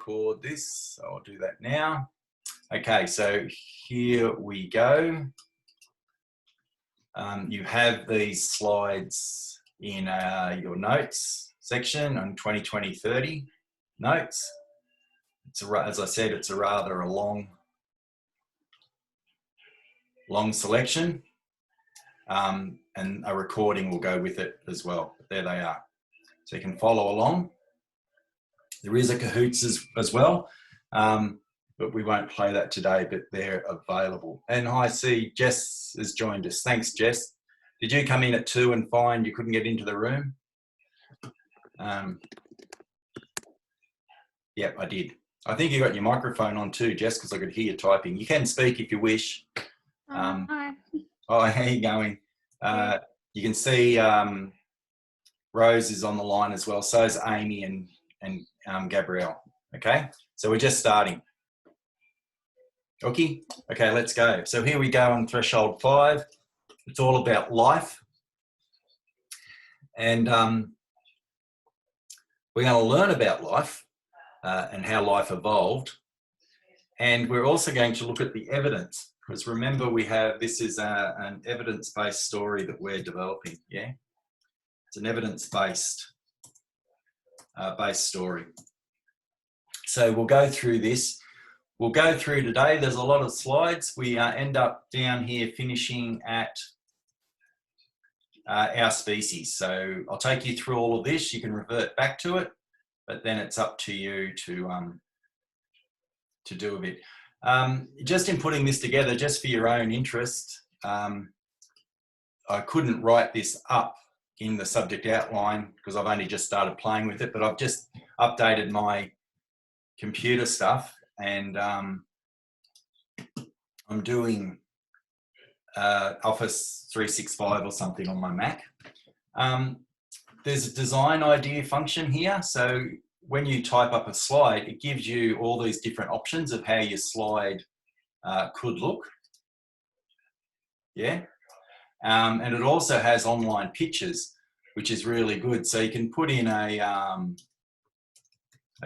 record this, so I'll do that now. Okay, so here we go. You have these slides in your notes section on 2020-30 notes. As I said, it's a rather long selection, and a recording will go with it as well. There they are. So you can follow along. There is a Kahoots as well, but we won't play that today, but they're available. And I see Jess has joined us. Thanks, Jess. Did you come in at 2 and find you couldn't get into the room? Yep, I did. I think you got your microphone on too, Jess, because I could hear you typing. You can speak if you wish. Hi. Oh, how are you going? You can see Rose is on the line as well. So is Amy and Gabrielle. Okay, so we're just starting. Okay, let's go. So here we go on Threshold 5. It's all about life. And we're going to learn about life and how life evolved. And we're also going to look at the evidence, because remember this is an evidence-based story that we're developing, yeah? It's an evidence-based story. So we'll go through this. We'll go through today. There's a lot of slides. We end up down here finishing at our species. So I'll take you through all of this. You can revert back to it, but then it's up to you to do a bit. Just in putting this together, just for your own interest, I couldn't write this up in the subject outline because I've only just started playing with it, but I've just updated my computer stuff, and I'm doing Office 365 or something on my Mac. There's a design idea function here. So when you type up a slide, it gives you all these different options of how your slide could look. Yeah. And it also has online pictures, which is really good. So you can put in a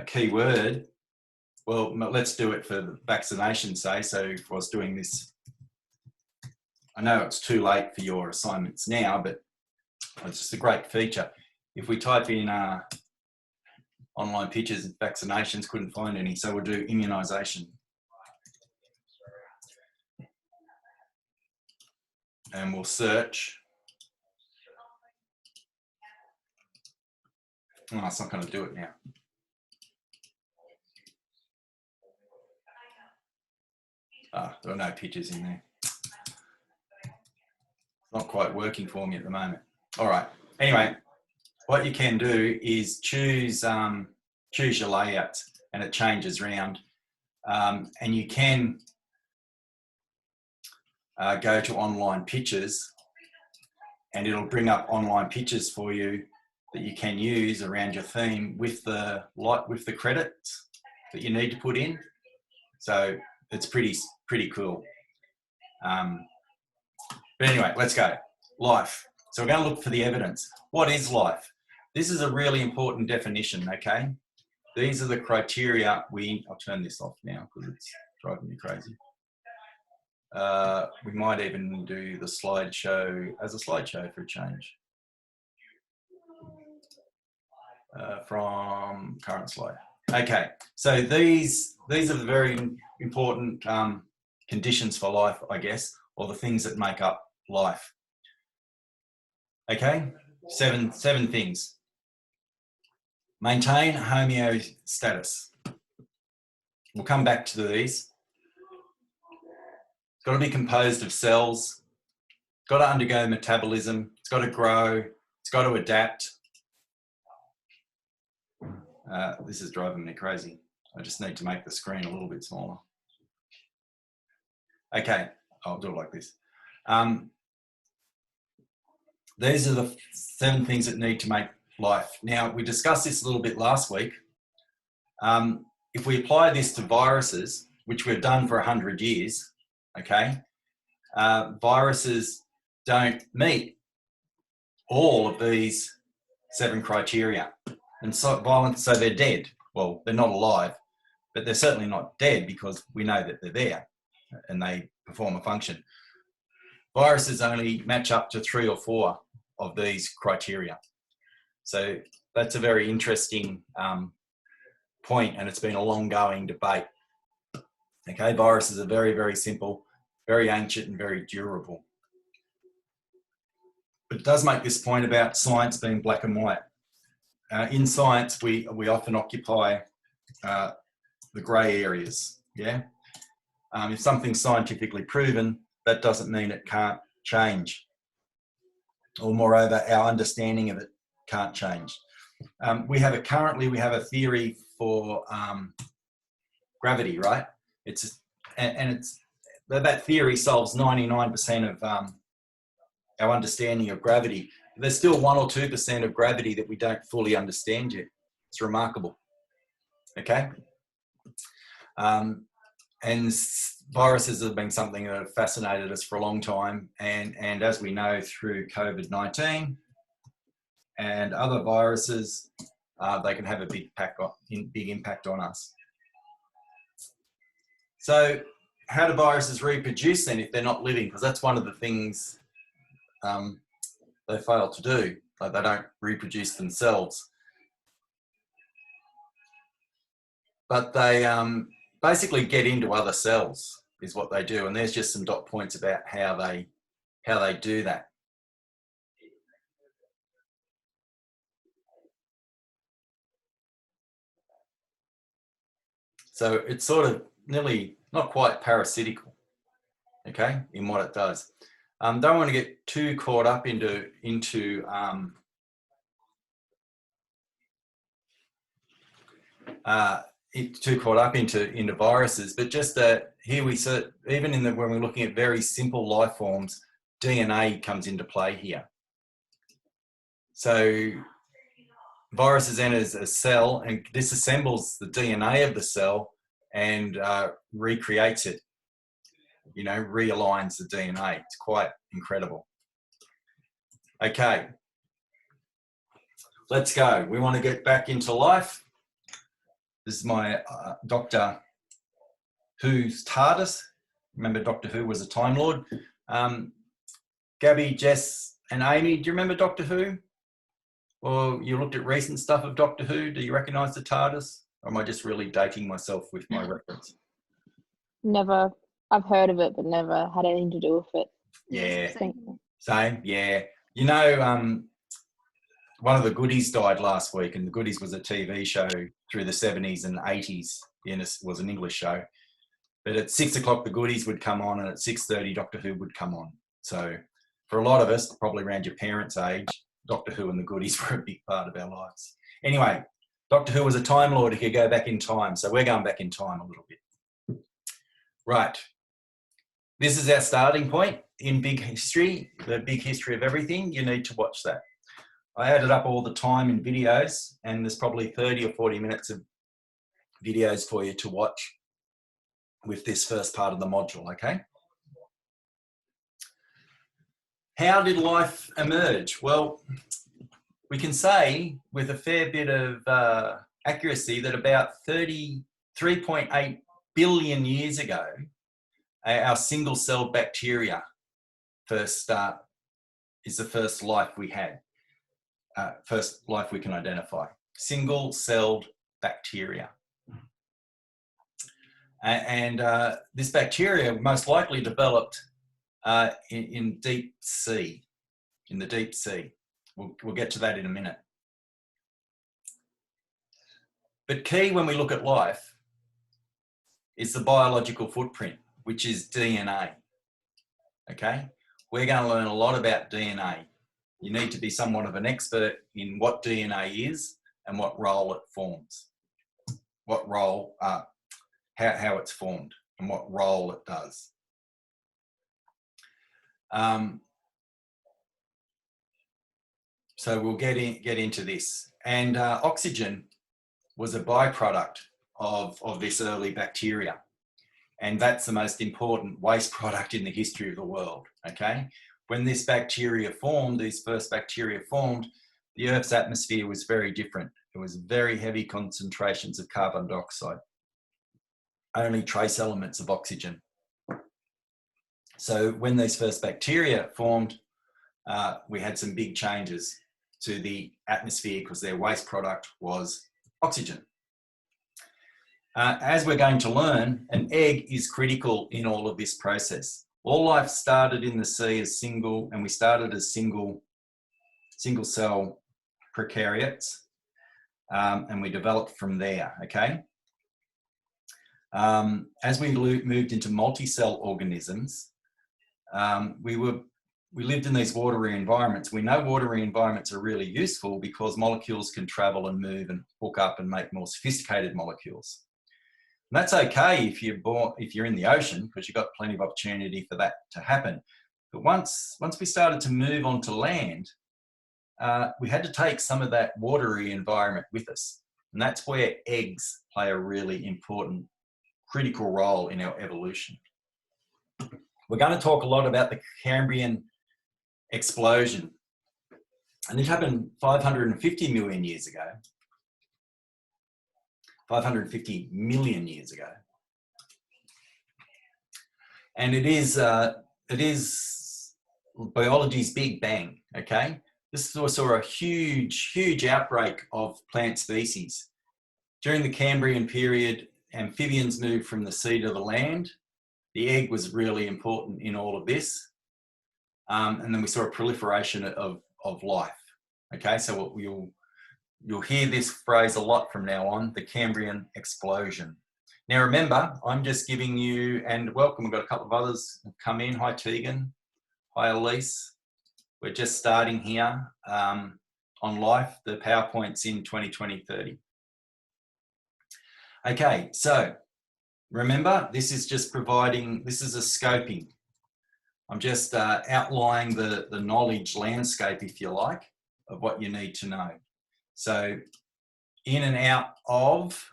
keyword. Well, let's do it for the vaccination, say. So if I was doing this, I know it's too late for your assignments now, but it's just a great feature. If we type in online pictures, vaccinations, couldn't find any. So we'll do immunisation. And we'll search. Oh, it's not going to do it now. There are no pictures in there. Not quite working for me at the moment. All right. Anyway, what you can do is choose your layouts, and it changes around. And you can go to online pictures, and it'll bring up online pictures for you that you can use around your theme with the credits that you need to put in. So it's pretty cool. But anyway, let's go. Life. So we're going to look for the evidence. What is life? This is a really important definition, okay? These are the criteria I'll turn this off now because it's driving me crazy. We might even do the slideshow as a slideshow for a change. From current slide. Okay, so these are the very important conditions for life, I guess, or the things that make up life. Okay, seven things. Maintain homeostasis. We'll come back to these. It's got to be composed of cells. It's got to undergo metabolism. It's got to grow. It's got to adapt. This is driving me crazy. I just need to make the screen a little bit smaller. Okay, I'll do it like this. These are the 7 things that need to make life. Now, we discussed this a little bit last week. If we apply this to viruses, which we've done for 100 years, okay, viruses don't meet all of these 7 criteria. And so they're dead. Well, they're not alive. but they're certainly not dead because we know that they're there and they perform a function. Viruses only match up to 3 or 4 of these criteria. So that's a very interesting point, and it's been a long-going debate. Okay, viruses are very, very simple, very ancient and very durable. But it does make this point about science being black and white. In science, we often occupy the grey areas, yeah? If something's scientifically proven, that doesn't mean it can't change. Or moreover, our understanding of it can't change. Currently we have a theory for gravity, right? That theory solves 99% of our understanding of gravity. There's still 1 or 2% of gravity that we don't fully understand yet. It's remarkable. Okay? And viruses have been something that have fascinated us for a long time. And as we know through COVID-19 and other viruses, they can have a big impact on us. So how do viruses reproduce then if they're not living? Because that's one of the things they fail to do. Like, they don't reproduce themselves. But they basically get into other cells is what they do. And there's just some dot points about how they do that. So it's sort of nearly, not quite parasitical, okay, in what it does. Don't want to get too caught up into viruses, but just here we see, even when we're looking at very simple life forms, DNA comes into play here. So viruses enters a cell and disassembles the DNA of the cell and recreates it, you know, realigns the DNA. It's quite incredible. Okay, let's go. We want to get back into life. This is my Doctor Who's TARDIS. Remember, Doctor Who was a Time Lord. Gabby, Jess and Amy, do you remember Doctor Who? Or you looked at recent stuff of Doctor Who, do you recognise the TARDIS? Or am I just really dating myself with my reference? Never. I've heard of it, but never had anything to do with it. Yeah, same, yeah. You know, one of the Goodies died last week, and the Goodies was a TV show through the 70s and 80s. It was an English show. But at 6 o'clock, the Goodies would come on, and at 6:30, Doctor Who would come on. So for a lot of us, probably around your parents' age, Doctor Who and the Goodies were a big part of our lives. Anyway, Doctor Who was a Time Lord who could go back in time. So we're going back in time a little bit. Right. This is our starting point in big history, the big history of everything. You need to watch that. I added up all the time in videos, and there's probably 30 or 40 minutes of videos for you to watch with this first part of the module, okay? How did life emerge? Well, we can say with a fair bit of accuracy that about 3.8 billion years ago, our single-celled bacteria is the first life we had, first life we can identify. Single-celled bacteria. And this bacteria most likely developed in deep sea, in the deep sea. We'll get to that in a minute. But key when we look at life is the biological footprint, which is DNA, okay? We're going to learn a lot about DNA. You need to be somewhat of an expert in what DNA is and what role it forms, what role, how it's formed and what role it does. So we'll get into this. And oxygen was a byproduct of this early bacteria. And that's the most important waste product in the history of the world, okay? When this bacteria formed, these first bacteria formed, the Earth's atmosphere was very different. It was very heavy concentrations of carbon dioxide. only trace elements of oxygen. So when these first bacteria formed, we had some big changes to the atmosphere because their waste product was oxygen. As we're going to learn, an egg is critical in all of this process. All life started in the sea as single, and we started as single cell prokaryotes, and we developed from there, okay? As we moved into multi-cell organisms, we lived in these watery environments. We know watery environments are really useful because molecules can travel and move and hook up and make more sophisticated molecules. And that's okay if you're in the ocean, because you've got plenty of opportunity for that to happen. But once we started to move onto land, we had to take some of that watery environment with us. And that's where eggs play a really important, critical role in our evolution. We're going to talk a lot about the Cambrian explosion. And it happened 550 million years ago. 550 million years ago. And it is biology's Big Bang, okay? This saw a huge outbreak of plant species. During the Cambrian period, amphibians moved from the sea to the land. The egg was really important in all of this. And then we saw a proliferation of life, okay? So you'll hear this phrase a lot from now on, the Cambrian explosion. Now remember, I'm just giving you, and welcome, we've got a couple of others who've come in. Hi Tegan, hi Elise. We're just starting here on life. The PowerPoint's in 2020-30. Okay, so remember, this is just providing, this is a scoping. I'm just outlining the knowledge landscape, if you like, of what you need to know. So in and out of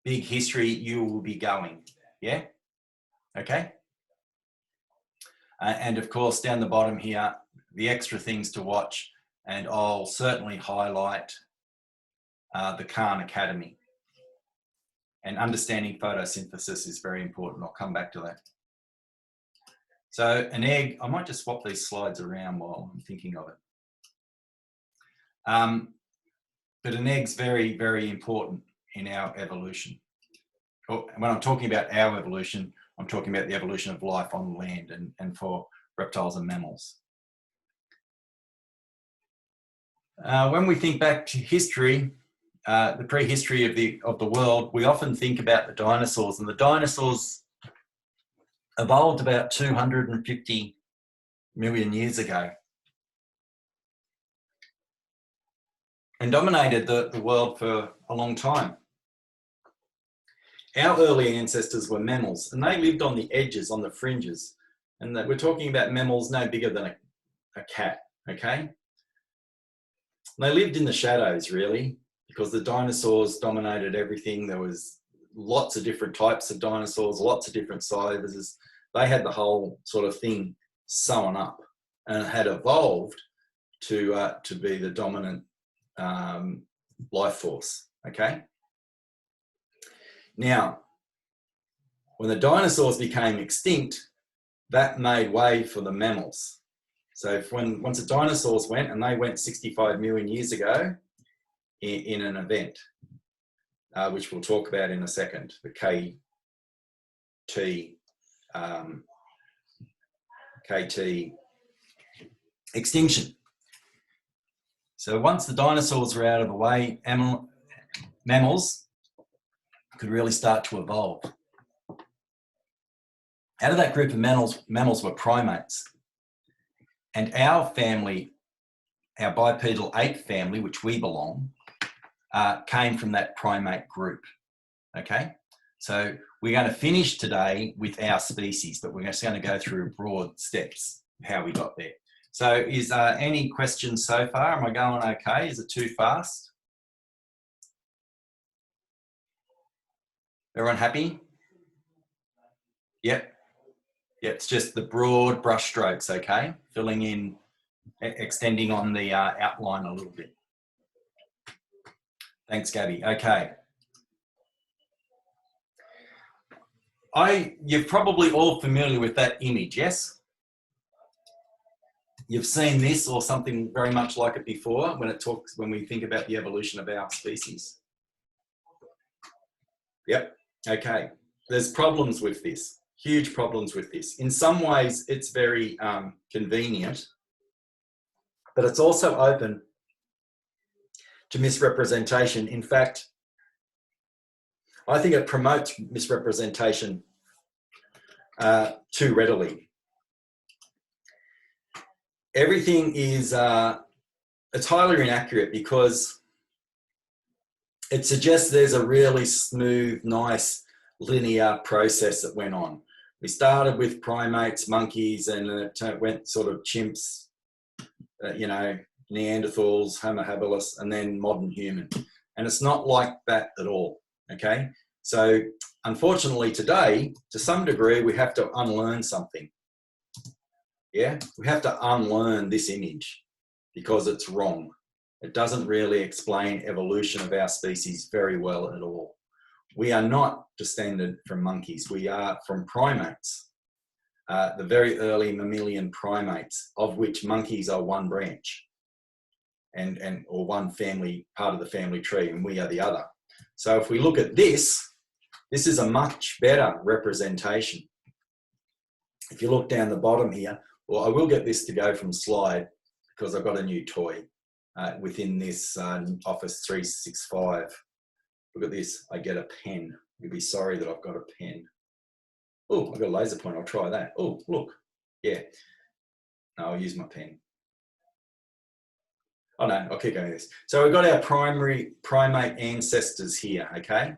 big history, you will be going, yeah? Okay? And of course, down the bottom here, the extra things to watch, and I'll certainly highlight the Khan Academy. And understanding photosynthesis is very important. I'll come back to that. So an egg, I might just swap these slides around while I'm thinking of it. But an egg's very, very important in our evolution. When I'm talking about our evolution, I'm talking about the evolution of life on land and for reptiles and mammals. When we think back to history, the prehistory of the world, we often think about the dinosaurs, and the dinosaurs evolved about 250 million years ago and dominated the world for a long time. Our early ancestors were mammals, and they lived on the edges, on the fringes. And we're talking about mammals no bigger than a cat, okay? They lived in the shadows, really, because the dinosaurs dominated everything. There was lots of different types of dinosaurs, lots of different sizes. They had the whole sort of thing sewn up and had evolved to be the dominant life force, okay? Now, when the dinosaurs became extinct, that made way for the mammals. So once the dinosaurs went, and they went 65 million years ago in an event, which we'll talk about in a second, the KT extinction. So once the dinosaurs were out of the way, mammals could really start to evolve. Out of that group of mammals were primates. And our family, our bipedal ape family, which we belong, came from that primate group, okay? So we're going to finish today with our species, but we're just going to go through broad steps of how we got there. So is any questions so far? Am I going okay? Is it too fast? Everyone happy? Yep. Yeah, it's just the broad brush strokes, okay? Filling in, extending on the outline a little bit. Thanks, Gabby. Okay. You're probably all familiar with that image, yes? You've seen this or something very much like it before when we think about the evolution of our species. Yep, okay. There's problems with this, huge problems with this. In some ways, it's very convenient, but it's also open to misrepresentation. In fact, I think it promotes misrepresentation too readily. Everything is, it's highly inaccurate because it suggests there's a really smooth, nice, linear process that went on. We started with primates, monkeys, and it went sort of chimps, Neanderthals, Homo habilis, and then modern human. And it's not like that at all, okay? So unfortunately today, to some degree, we have to unlearn something. Yeah, we have to unlearn this image because it's wrong. It doesn't really explain evolution of our species very well at all. We are not descended from monkeys. We are from primates, the very early mammalian primates, of which monkeys are one branch or one family, part of the family tree, and we are the other. So if we look at this is a much better representation. If you look down the bottom here, well, I will get this to go from slide because I've got a new toy within this Office 365. Look at this, I get a pen. You'll be sorry that I've got a pen. Oh, I've got a laser pointer, I'll try that. Oh, look, yeah. No, I'll use my pen. Oh no, I'll keep going with this. So we've got our primate ancestors here, okay?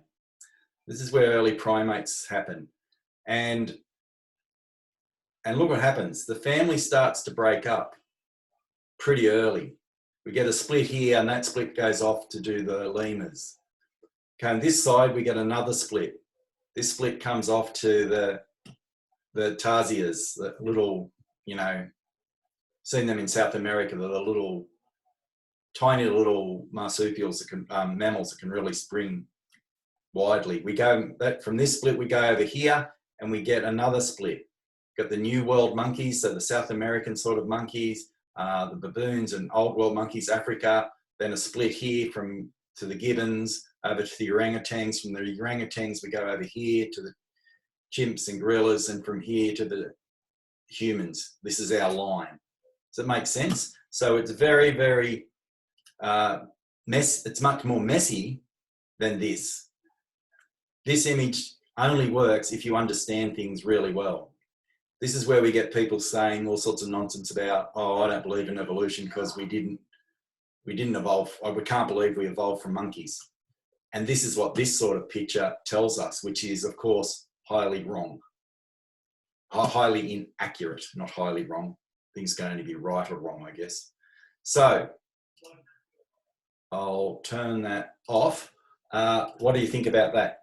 This is where early primates happen. And look what happens. The family starts to break up pretty early. We get a split here and that split goes off to do the lemurs. Okay, on this side, we get another split. This split comes off to the tarsiers, the little, seen them in South America, the little, tiny little marsupials, mammals that can really spring widely. We go from this split, we go over here and we get another split. Got the New World monkeys, so the South American sort of monkeys, the baboons and Old World monkeys, Africa, then a split here to the gibbons, over to the orangutans. From the orangutans, we go over here to the chimps and gorillas, and from here to the humans. This is our line. Does that make sense? So it's very, very it's much more messy than this. This image only works if you understand things really well. This is where we get people saying all sorts of nonsense about, oh, I don't believe in evolution because we didn't evolve, or we can't believe we evolved from monkeys. And this is what this sort of picture tells us, which is, of course, highly wrong. Highly inaccurate, not highly wrong. Things going to be right or wrong, I guess. So I'll turn that off. What do you think about that?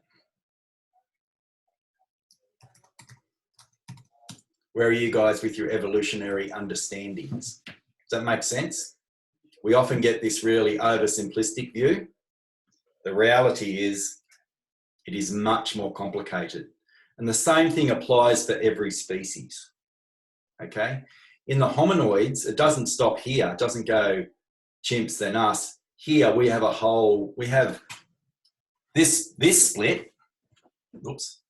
Where are you guys with your evolutionary understandings? Does that make sense? We often get this really oversimplistic view. The reality is it is much more complicated. And the same thing applies for every species, okay? In the hominoids, it doesn't stop here. It doesn't go chimps, then us. Here we have we have this split, oops.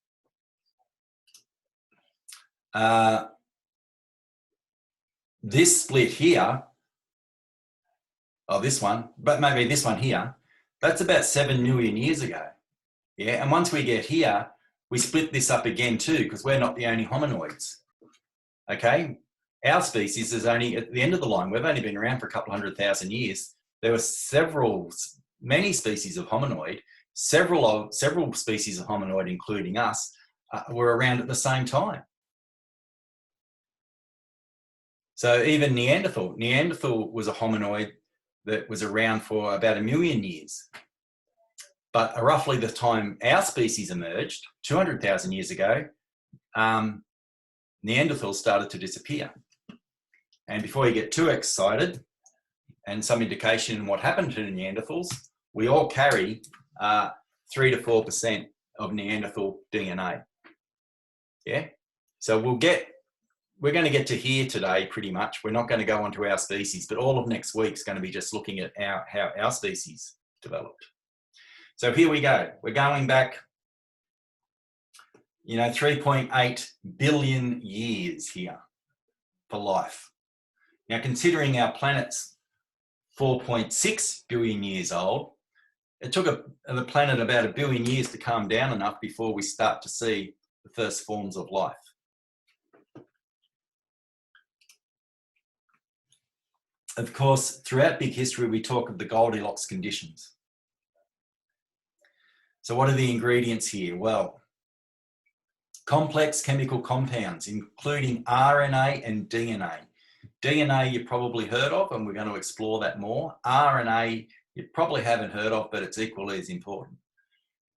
This split here, oh, this one, but maybe this one here, that's about 7 million years ago. Yeah, and once we get here, we split this up again too, because we're not the only hominoids. Okay, our species is only at the end of the line. We've only been around for a couple 100,000 years. There were many species of hominoid, several species of hominoid, including us, were around at the same time. So even Neanderthal was a hominoid that was around for about 1 million years. But roughly the time our species emerged, 200,000 years ago, Neanderthals started to disappear. And before you get too excited, and some indication in what happened to Neanderthals, we all carry 3 to 4% of Neanderthal DNA. Yeah. So we're going to get to here today pretty much. We're not going to go on to our species, but all of next week's going to be just looking at how our species developed. So here we go. We're going back, 3.8 billion years here for life. Now, considering our planet's 4.6 billion years old, it took the planet about 1 billion years to calm down enough before we start to see the first forms of life. Of course, throughout big history, we talk of the Goldilocks conditions. So what are the ingredients here? Well, complex chemical compounds, including RNA and DNA. DNA you've probably heard of, and we're going to explore that more. RNA you probably haven't heard of, but it's equally as important.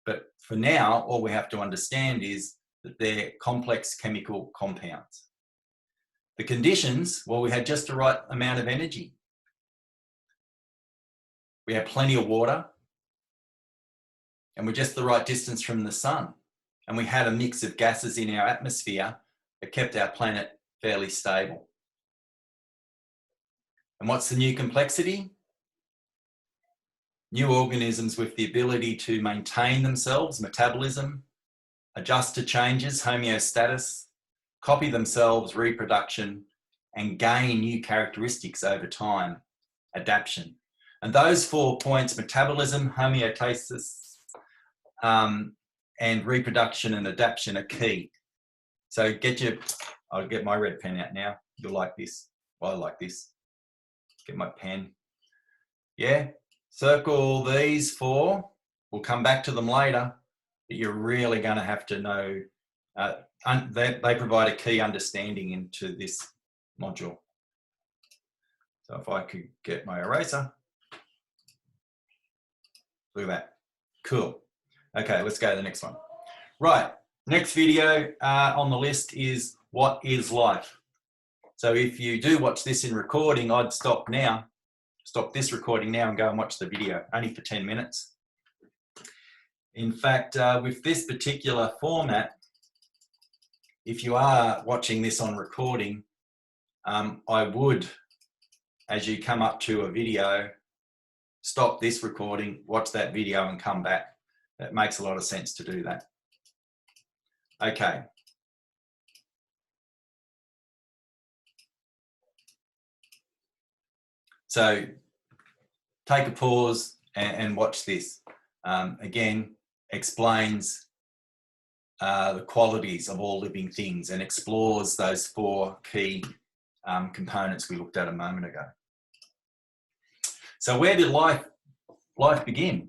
But for now, all we have to understand is that they're complex chemical compounds. The conditions, well, we had just the right amount of energy. We had plenty of water, and we're just the right distance from the sun. And we had a mix of gases in our atmosphere that kept our planet fairly stable. And what's the new complexity? New organisms with the ability to maintain themselves, metabolism, adjust to changes, homeostasis, copy themselves, reproduction, and gain new characteristics over time, adaptation. And those 4 points, metabolism, homeostasis, and reproduction and adaptation, are key. So I'll get my red pen out now. You'll like this. Well, I like this. Get my pen. Yeah, circle these 4. We'll come back to them later, but you're really going to have to know. They provide a key understanding into this module. So if I could get my eraser. Look at that. Cool. Okay, let's go to the next one. Right, next video on the list is what is life? So if you do watch this in recording, I'd stop this recording now and go and watch the video, only for 10 minutes. In fact, with this particular format, if you are watching this on recording, I would, as you come up to a video, stop this recording, watch that video and come back. That makes a lot of sense to do that. Okay. So take a pause and watch this. Again, explains the qualities of all living things and explores those 4 key components we looked at a moment ago. So where did life begin?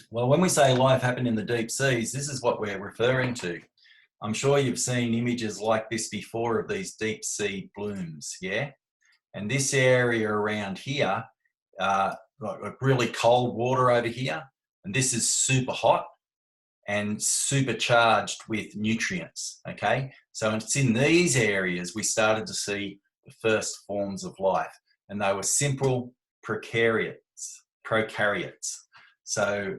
Well, when we say life happened in the deep seas, this is what we're referring to. I'm sure you've seen images like this before of these deep sea blooms, yeah? And this area around here, like really cold water over here, and this is super hot and supercharged with nutrients, okay? So it's in these areas we started to see the first forms of life, and they were simple prokaryotes. So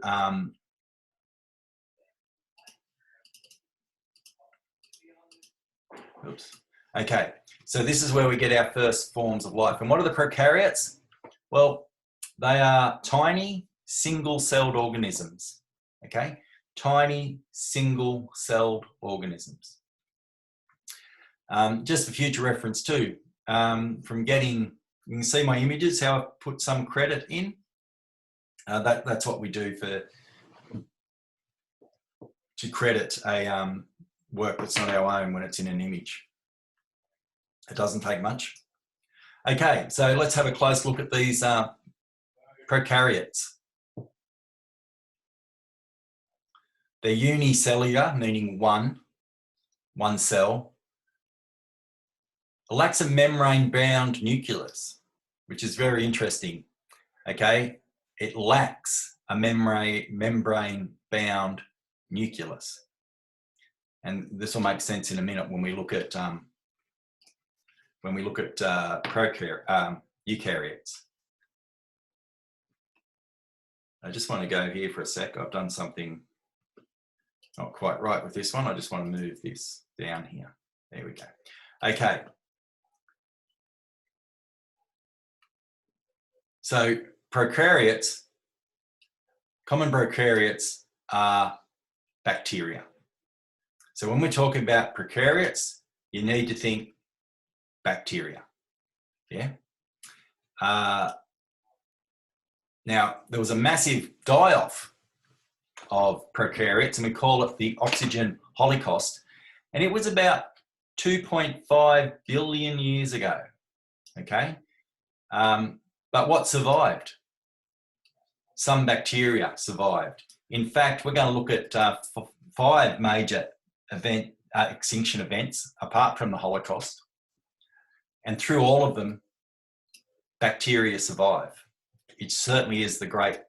oops. Okay, so this is where we get our first forms of life. And what are the prokaryotes? Well, they are tiny single-celled organisms, okay? Tiny single-celled organisms. Just for future reference too, from getting, you can see my images, how I've put some credit in. That's what we do to credit a work that's not our own when it's in an image. It doesn't take much. Okay, so let's have a close look at these prokaryotes. They're unicellular, meaning one cell. It lacks a membrane-bound nucleus, which is very interesting. Okay, it lacks a membrane-bound nucleus, and this will make sense in a minute when we look at eukaryotes. I just want to go here for a sec. I've done something Not quite right with this one. I just want to move this down here. There we go. Okay. So prokaryotes, common prokaryotes are bacteria. So when we're talking about prokaryotes, you need to think bacteria. Yeah. Now, there was a massive die-off of prokaryotes, and we call it the oxygen holocaust. And it was about 2.5 billion years ago. Okay. But what survived? Some bacteria survived. In fact, we're going to look at 5 major extinction events apart from the Holocaust. And through all of them, bacteria survive. It certainly is the great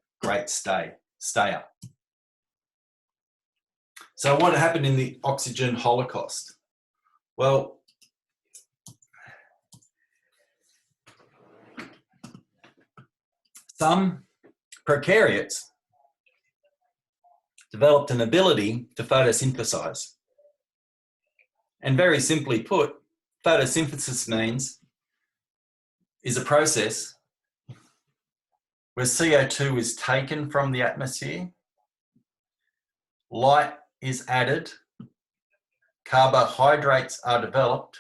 stayer. So what happened in the oxygen holocaust? Well, some prokaryotes developed an ability to photosynthesize. And very simply put, photosynthesis is a process where CO2 is taken from the atmosphere, light is added, carbohydrates are developed,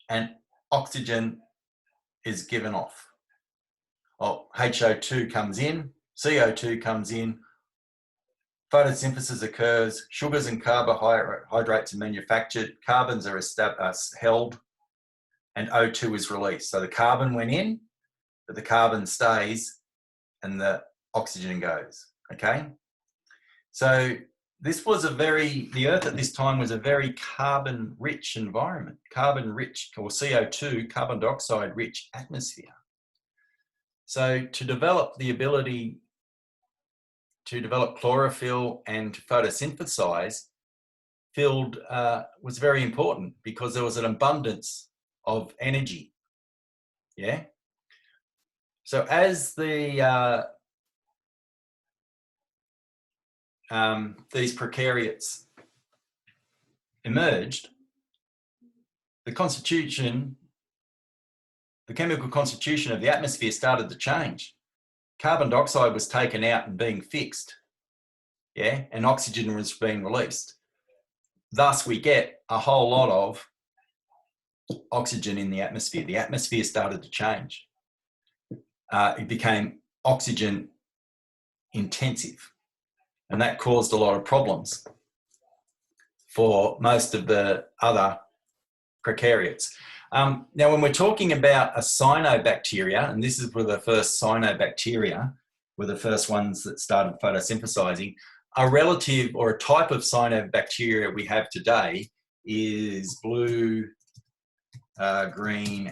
and oxygen is given off. Well, HO2 comes in, CO2 comes in, photosynthesis occurs, sugars and carbohydrates are manufactured, carbons are held, and O2 is released. So the carbon went in, but the carbon stays and the oxygen goes, okay? So this was the Earth at this time was a very carbon-rich environment, carbon-rich, or CO2, carbon dioxide-rich atmosphere. So to develop the ability to develop chlorophyll and to photosynthesize was very important because there was an abundance of energy, yeah? So as these prokaryotes emerged, the chemical constitution of the atmosphere started to change. Carbon dioxide was taken out and being fixed, yeah, and oxygen was being released. Thus, we get a whole lot of oxygen in the atmosphere. The atmosphere started to change. It became oxygen intensive, and that caused a lot of problems for most of the other prokaryotes. Now, when we're talking about a cyanobacteria, and this is where the first cyanobacteria were the first ones that started photosynthesizing, a relative or a type of cyanobacteria we have today is blue-green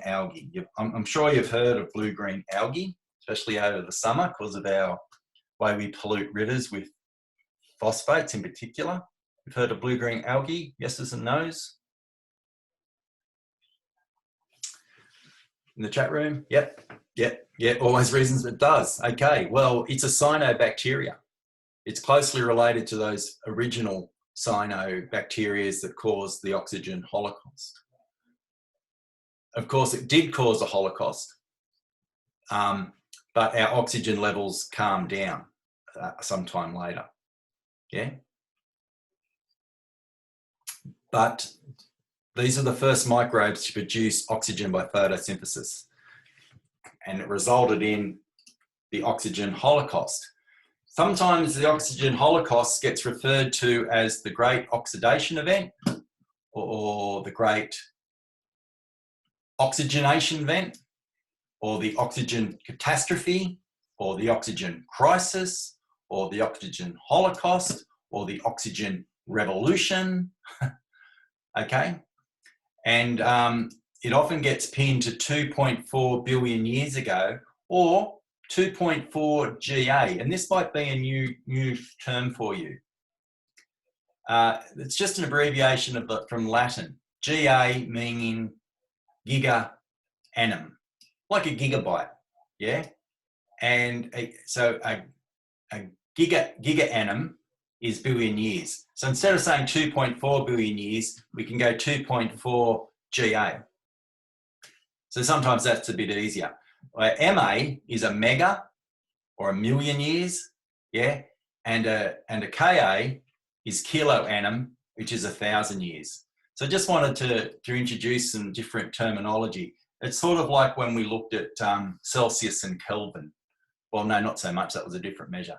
algae. I'm sure you've heard of blue-green algae, especially over the summer because of our way we pollute rivers with phosphates in particular. You've heard of blue-green algae? Yeses and nos? In the chat room? Yep. Always reasons it does. Okay, well, it's a cyanobacteria. It's closely related to those original cyanobacteria that caused the oxygen holocaust. Of course, it did cause a holocaust, but our oxygen levels calmed down sometime later. Yeah. But these are the first microbes to produce oxygen by photosynthesis, and it resulted in the oxygen holocaust. Sometimes the oxygen holocaust gets referred to as the Great Oxidation Event or the Great Oxygenation Event or the Oxygen Catastrophe or the Oxygen Crisis or the Oxygen Holocaust or the Oxygen Revolution, okay? And it often gets pinned to 2.4 billion years ago or 2.4 GA, and this might be a new term for you. It's just an abbreviation from Latin. GA meaning giga annum, like a gigabyte, yeah? And so a giga annum is billion years. So instead of saying 2.4 billion years, we can go 2.4 GA. So sometimes that's a bit easier. MA is a mega or a million years, yeah, and a KA is kilo annum, which is 1,000 years. So I just wanted to introduce some different terminology. It's sort of like when we looked at Celsius and Kelvin. Well, no, not so much. That was a different measure.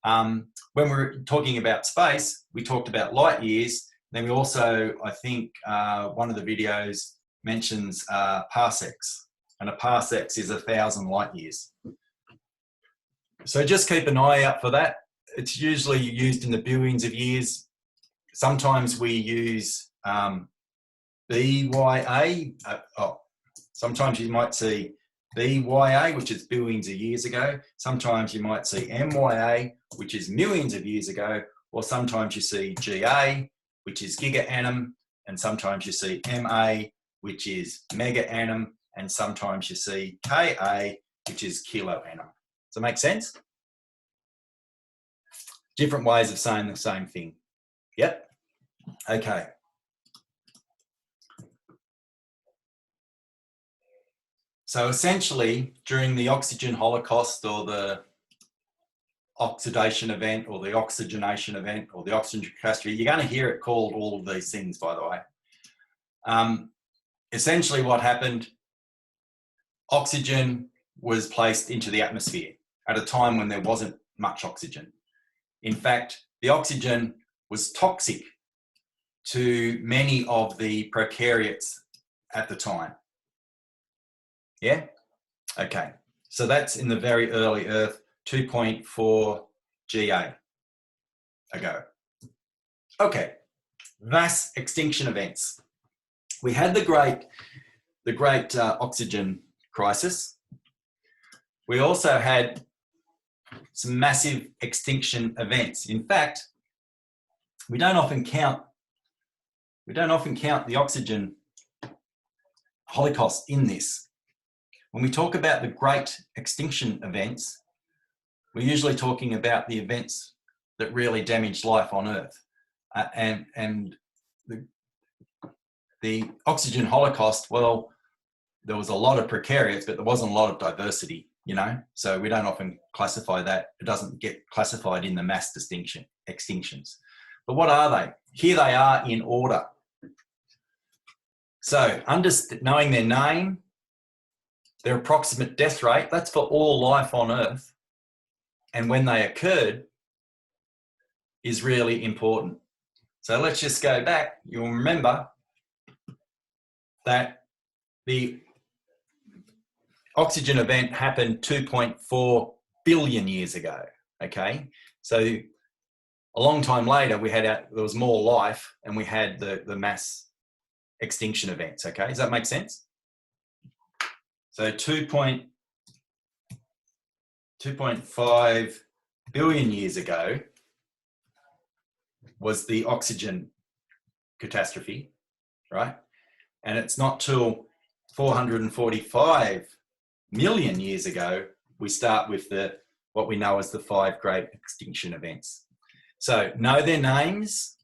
When we were talking about space, we talked about light years. Then we also, I think, one of the videos mentions parsecs, and a parsec is 1,000 light years. So just keep an eye out for that. It's usually used in the billions of years. Sometimes we use BYA. Sometimes you might see BYA, which is billions of years ago. Sometimes you might see MYA, which is millions of years ago. Or sometimes you see GA, which is giga annum. And sometimes you see MA, which is mega annum. And sometimes you see KA, which is kilo annum. Does that make sense? Different ways of saying the same thing. Yep. Okay. So essentially, during the oxygen holocaust or the oxidation event or the oxygenation event or the oxygen catastrophe, you're going to hear it called all of these things, by the way. Essentially what happened, oxygen was placed into the atmosphere at a time when there wasn't much oxygen. In fact, the oxygen was toxic to many of the prokaryotes at the time. Yeah? Okay. So that's in the very early Earth, 2.4 GA ago. Okay. Mass extinction events. We had the great oxygen crisis. We also had some massive extinction events. In fact, we don't often count the oxygen holocaust in this. When we talk about the great extinction events, we're usually talking about the events that really damaged life on Earth. And the oxygen holocaust, well, there was a lot of prokaryotes, but there wasn't a lot of diversity, you know? So we don't often classify that. It doesn't get classified in the mass extinctions. But what are they? Here they are in order. So knowing their name, their approximate death rate, that's for all life on Earth, and when they occurred is really important. So let's just go back. You'll remember that the oxygen event happened 2.4 billion years ago, okay? So a long time later, there was more life and we had the mass extinction events, okay? Does that make sense? So 2.5 billion years ago was the oxygen catastrophe, right? And it's not till 445 million years ago we start with what we know as the 5 great extinction events. So know their names,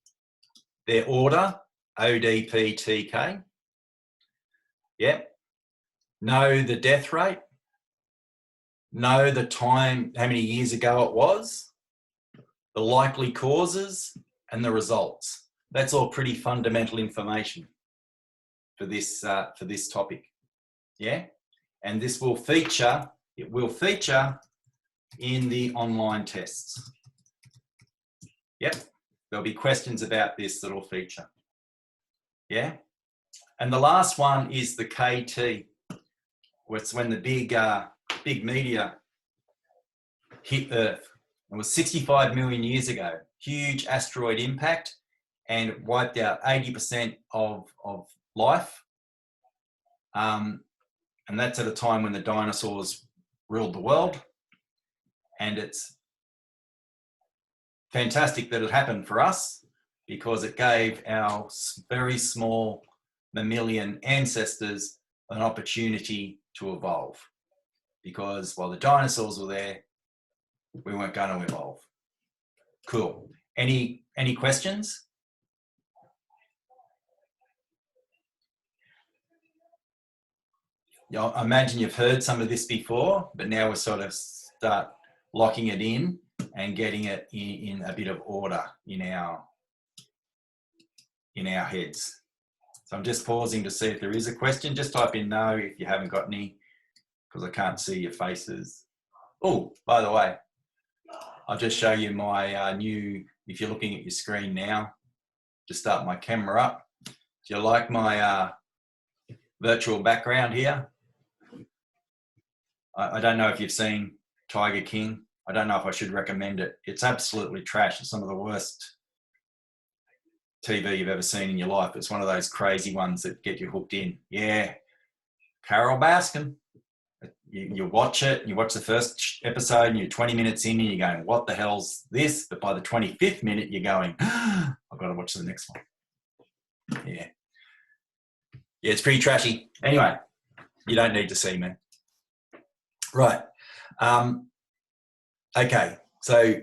their order, O, D, P, T, K. Yep. Know the death rate, know the time, how many years ago it was, the likely causes, and the results. That's all pretty fundamental information for this topic. Yeah, and this will feature. It will feature in the online tests. Yep, there'll be questions about this that'll feature. Yeah, and the last one is the KT. It's when the big meteor hit Earth. It was 65 million years ago. Huge asteroid impact, and it wiped out 80% of life. And that's at a time when the dinosaurs ruled the world. And it's fantastic that it happened for us because it gave our very small mammalian ancestors an opportunity to evolve. Because while the dinosaurs were there, we weren't going to evolve. Cool. Any questions? I imagine you've heard some of this before, but now we're sort of start locking it in and getting it in a bit of order in our heads. So I'm just pausing to see if there is a question. Just type in no if you haven't got any, because I can't see your faces. Oh, by the way, I'll just show you my new, if you're looking at your screen now, just start my camera up. Do you like my virtual background here? I don't know if you've seen Tiger King. I don't know if I should recommend it. It's absolutely trash. It's some of the worst TV you've ever seen in your life. It's one of those crazy ones that get you hooked in. Yeah, Carol Baskin. You watch it, you watch the first episode and you're 20 minutes in and you're going, what the hell's this? But by the 25th minute, you're going, oh, I've got to watch the next one. Yeah, it's pretty trashy. Anyway, you don't need to see me. Right. Okay, so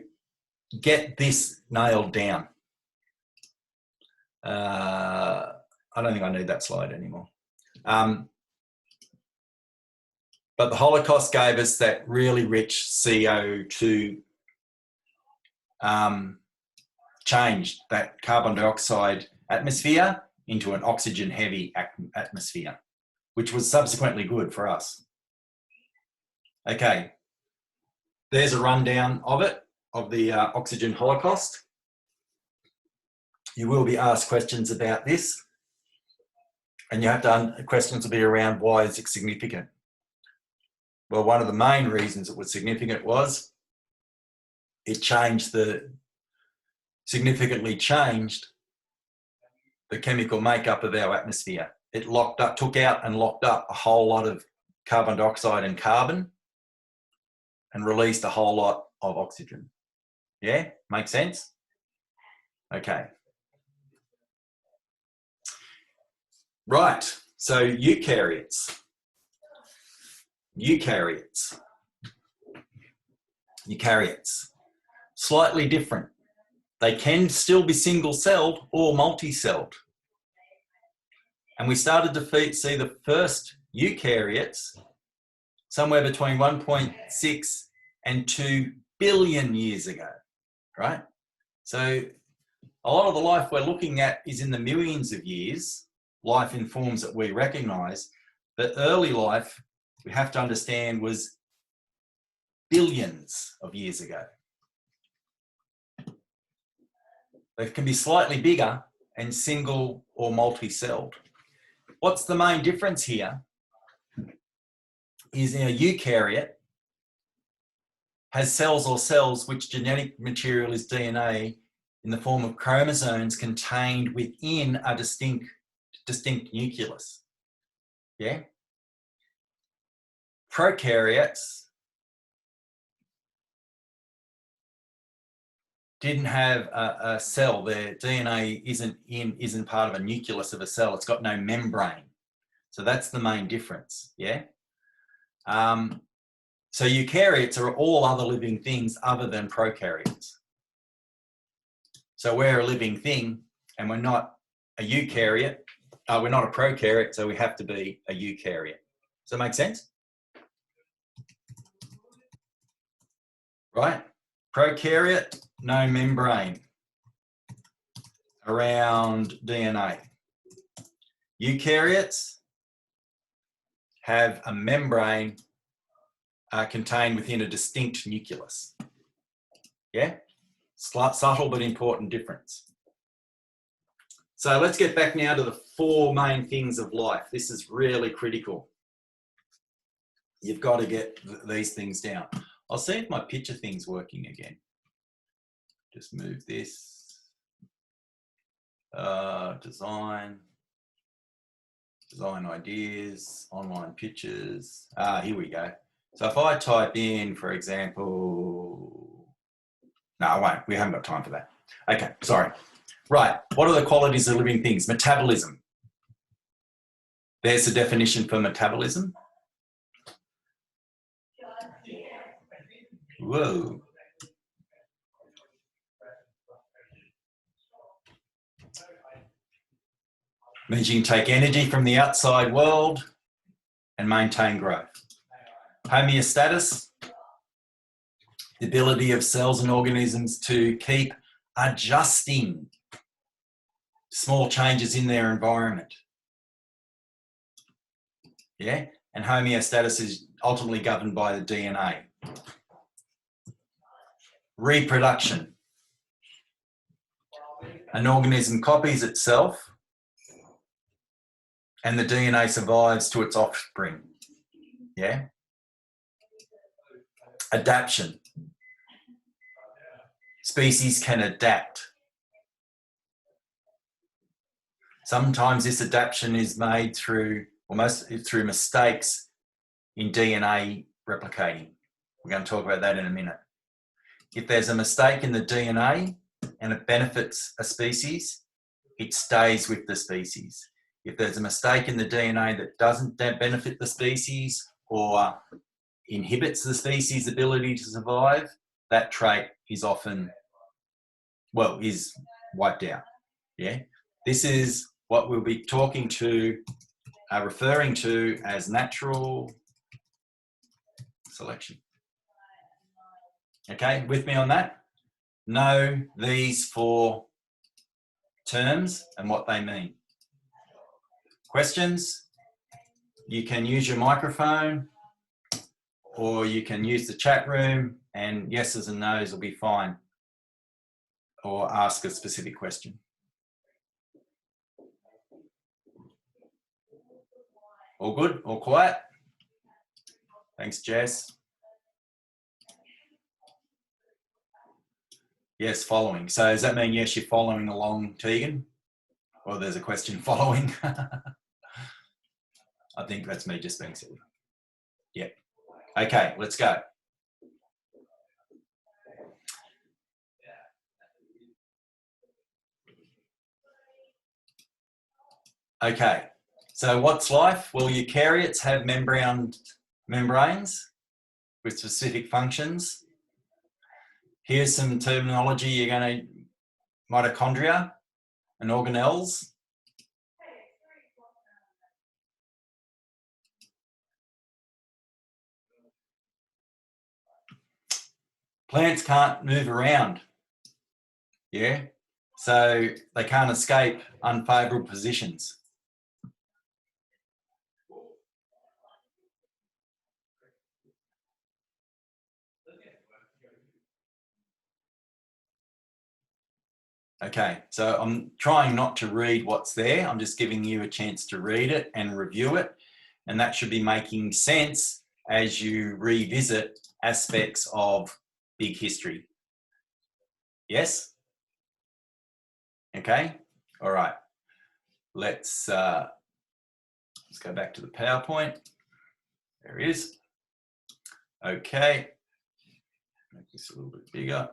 get this nailed down. I don't think I need that slide anymore. But the Holocaust gave us that really rich CO2 changed that carbon dioxide atmosphere into an oxygen heavy atmosphere, which was subsequently good for us. Okay, there's a rundown of it, of the oxygen Holocaust. You will be asked questions about this, and you have to, questions will be around why is it significant? Well, one of the main reasons it was significant was it significantly changed the chemical makeup of our atmosphere. It took out and locked up a whole lot of carbon dioxide and carbon and released a whole lot of oxygen. Yeah, make sense? Okay. Right, so eukaryotes. Slightly different. They can still be single-celled or multi-celled. And we started to see the first eukaryotes somewhere between 1.6 and 2 billion years ago, right? So a lot of the life we're looking at is in the millions of years, life in forms that we recognize, but early life, we have to understand, was billions of years ago. They can be slightly bigger and single or multi-celled. What's the main difference here is in a eukaryote has cells which genetic material is DNA in the form of chromosomes contained within a distinct nucleus. Yeah? Prokaryotes didn't have a cell. Their DNA isn't part of a nucleus of a cell. It's got no membrane. So that's the main difference, yeah? So eukaryotes are all other living things other than prokaryotes. So we're a living thing and we're not a eukaryote. We're not a prokaryote, so we have to be a eukaryote. Does that make sense? Right? Prokaryote, no membrane around DNA. Eukaryotes have a membrane contained within a distinct nucleus. Yeah? Subtle but important difference. So let's get back now to the 4 main things of life. This is really critical. You've got to get these things down. I'll see if my picture thing's working again. Just move this. Design ideas, online pictures. Here we go. So if I type in, for example, no, I won't. We haven't got time for that. Okay, sorry. Right, what are the qualities of living things? Metabolism. There's the definition for metabolism. Whoa. Means you can take energy from the outside world and maintain growth. Homeostasis, the ability of cells and organisms to keep adjusting small changes in their environment. Yeah, and homeostasis is ultimately governed by the DNA. Reproduction. An organism copies itself and the DNA survives to its offspring. Yeah. Adaptation. Species can adapt. Sometimes this adaptation is made through mistakes in DNA replicating. We're going to talk about that in a minute. If there's a mistake in the DNA and it benefits a species, it stays with the species. If there's a mistake in the DNA that doesn't benefit the species or inhibits the species' ability to survive, that trait is often, is wiped out. Yeah, this is what we'll be referring to as natural selection. Okay, with me on that? Know these 4 terms and what they mean. Questions? You can use your microphone or you can use the chat room, and yeses and nos will be fine, or ask a specific question. All good? All quiet? Thanks, Jess. Yes, following. So does that mean yes, you're following along, Tegan? Or there's a question following? I think that's me just being silly. Yeah. Okay, let's go. Okay, so what's life? Well, eukaryotes have membranes with specific functions. Here's some terminology you're going to, mitochondria and organelles. Plants can't move around, yeah? So they can't escape unfavourable positions. Okay, so I'm trying not to read what's there. I'm just giving you a chance to read it and review it. And that should be making sense as you revisit aspects of big history. Yes? Okay, all right. Let's go back to the PowerPoint. There it is. Okay, make this a little bit bigger.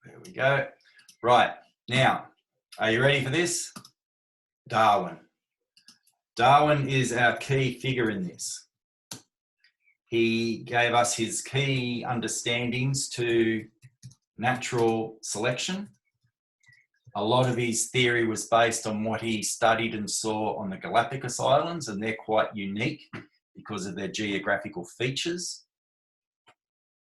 There we go. Right, now, are you ready for this? Darwin. Darwin is our key figure in this. He gave us his key understandings to natural selection. A lot of his theory was based on what he studied and saw on the Galapagos Islands, and they're quite unique because of their geographical features.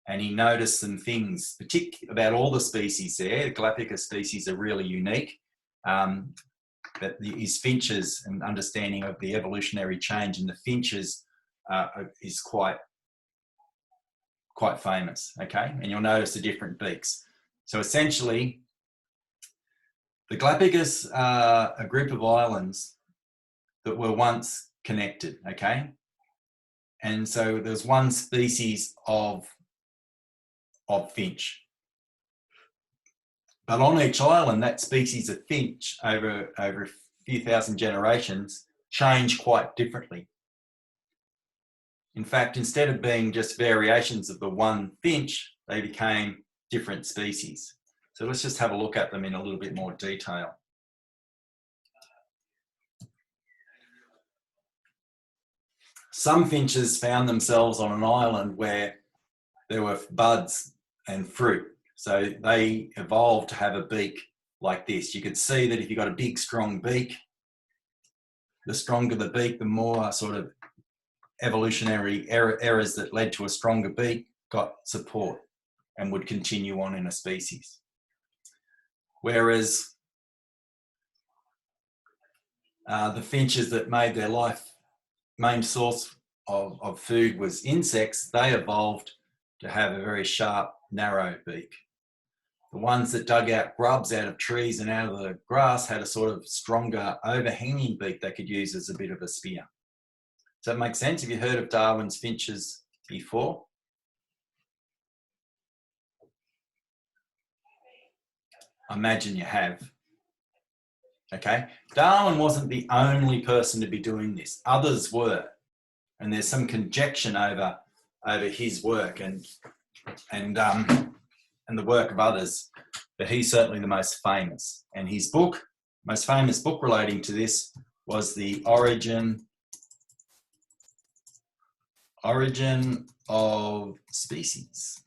And he noticed some things, particularly about all the species there. The Galapagos species are really unique. That his finches and understanding of the evolutionary change in the finches is quite famous, okay? And you'll notice the different beaks. So essentially, the Galapagos are a group of islands that were once connected, okay? And so there's one species of finch. But on each island, that species of finch over a few thousand generations changed quite differently. In fact, instead of being just variations of the one finch, they became different species. So let's just have a look at them in a little bit more detail. Some finches found themselves on an island where there were buds and fruit. So they evolved to have a beak like this. You could see that if you've got a big, strong beak, the stronger the beak, the more sort of evolutionary errors that led to a stronger beak got support and would continue on in a species. Whereas the finches that made their life main source of food was insects, they evolved to have a very sharp, narrow beak. The ones that dug out grubs out of trees and out of the grass had a sort of stronger, overhanging beak they could use as a bit of a spear. Does that make sense? Have you heard of Darwin's finches before? I imagine you have. Okay. Darwin wasn't the only person to be doing this. Others were. And there's some conjecture over his work and the work of others, but he's certainly the most famous. And his book, most famous book relating to this, was The Origin of Species.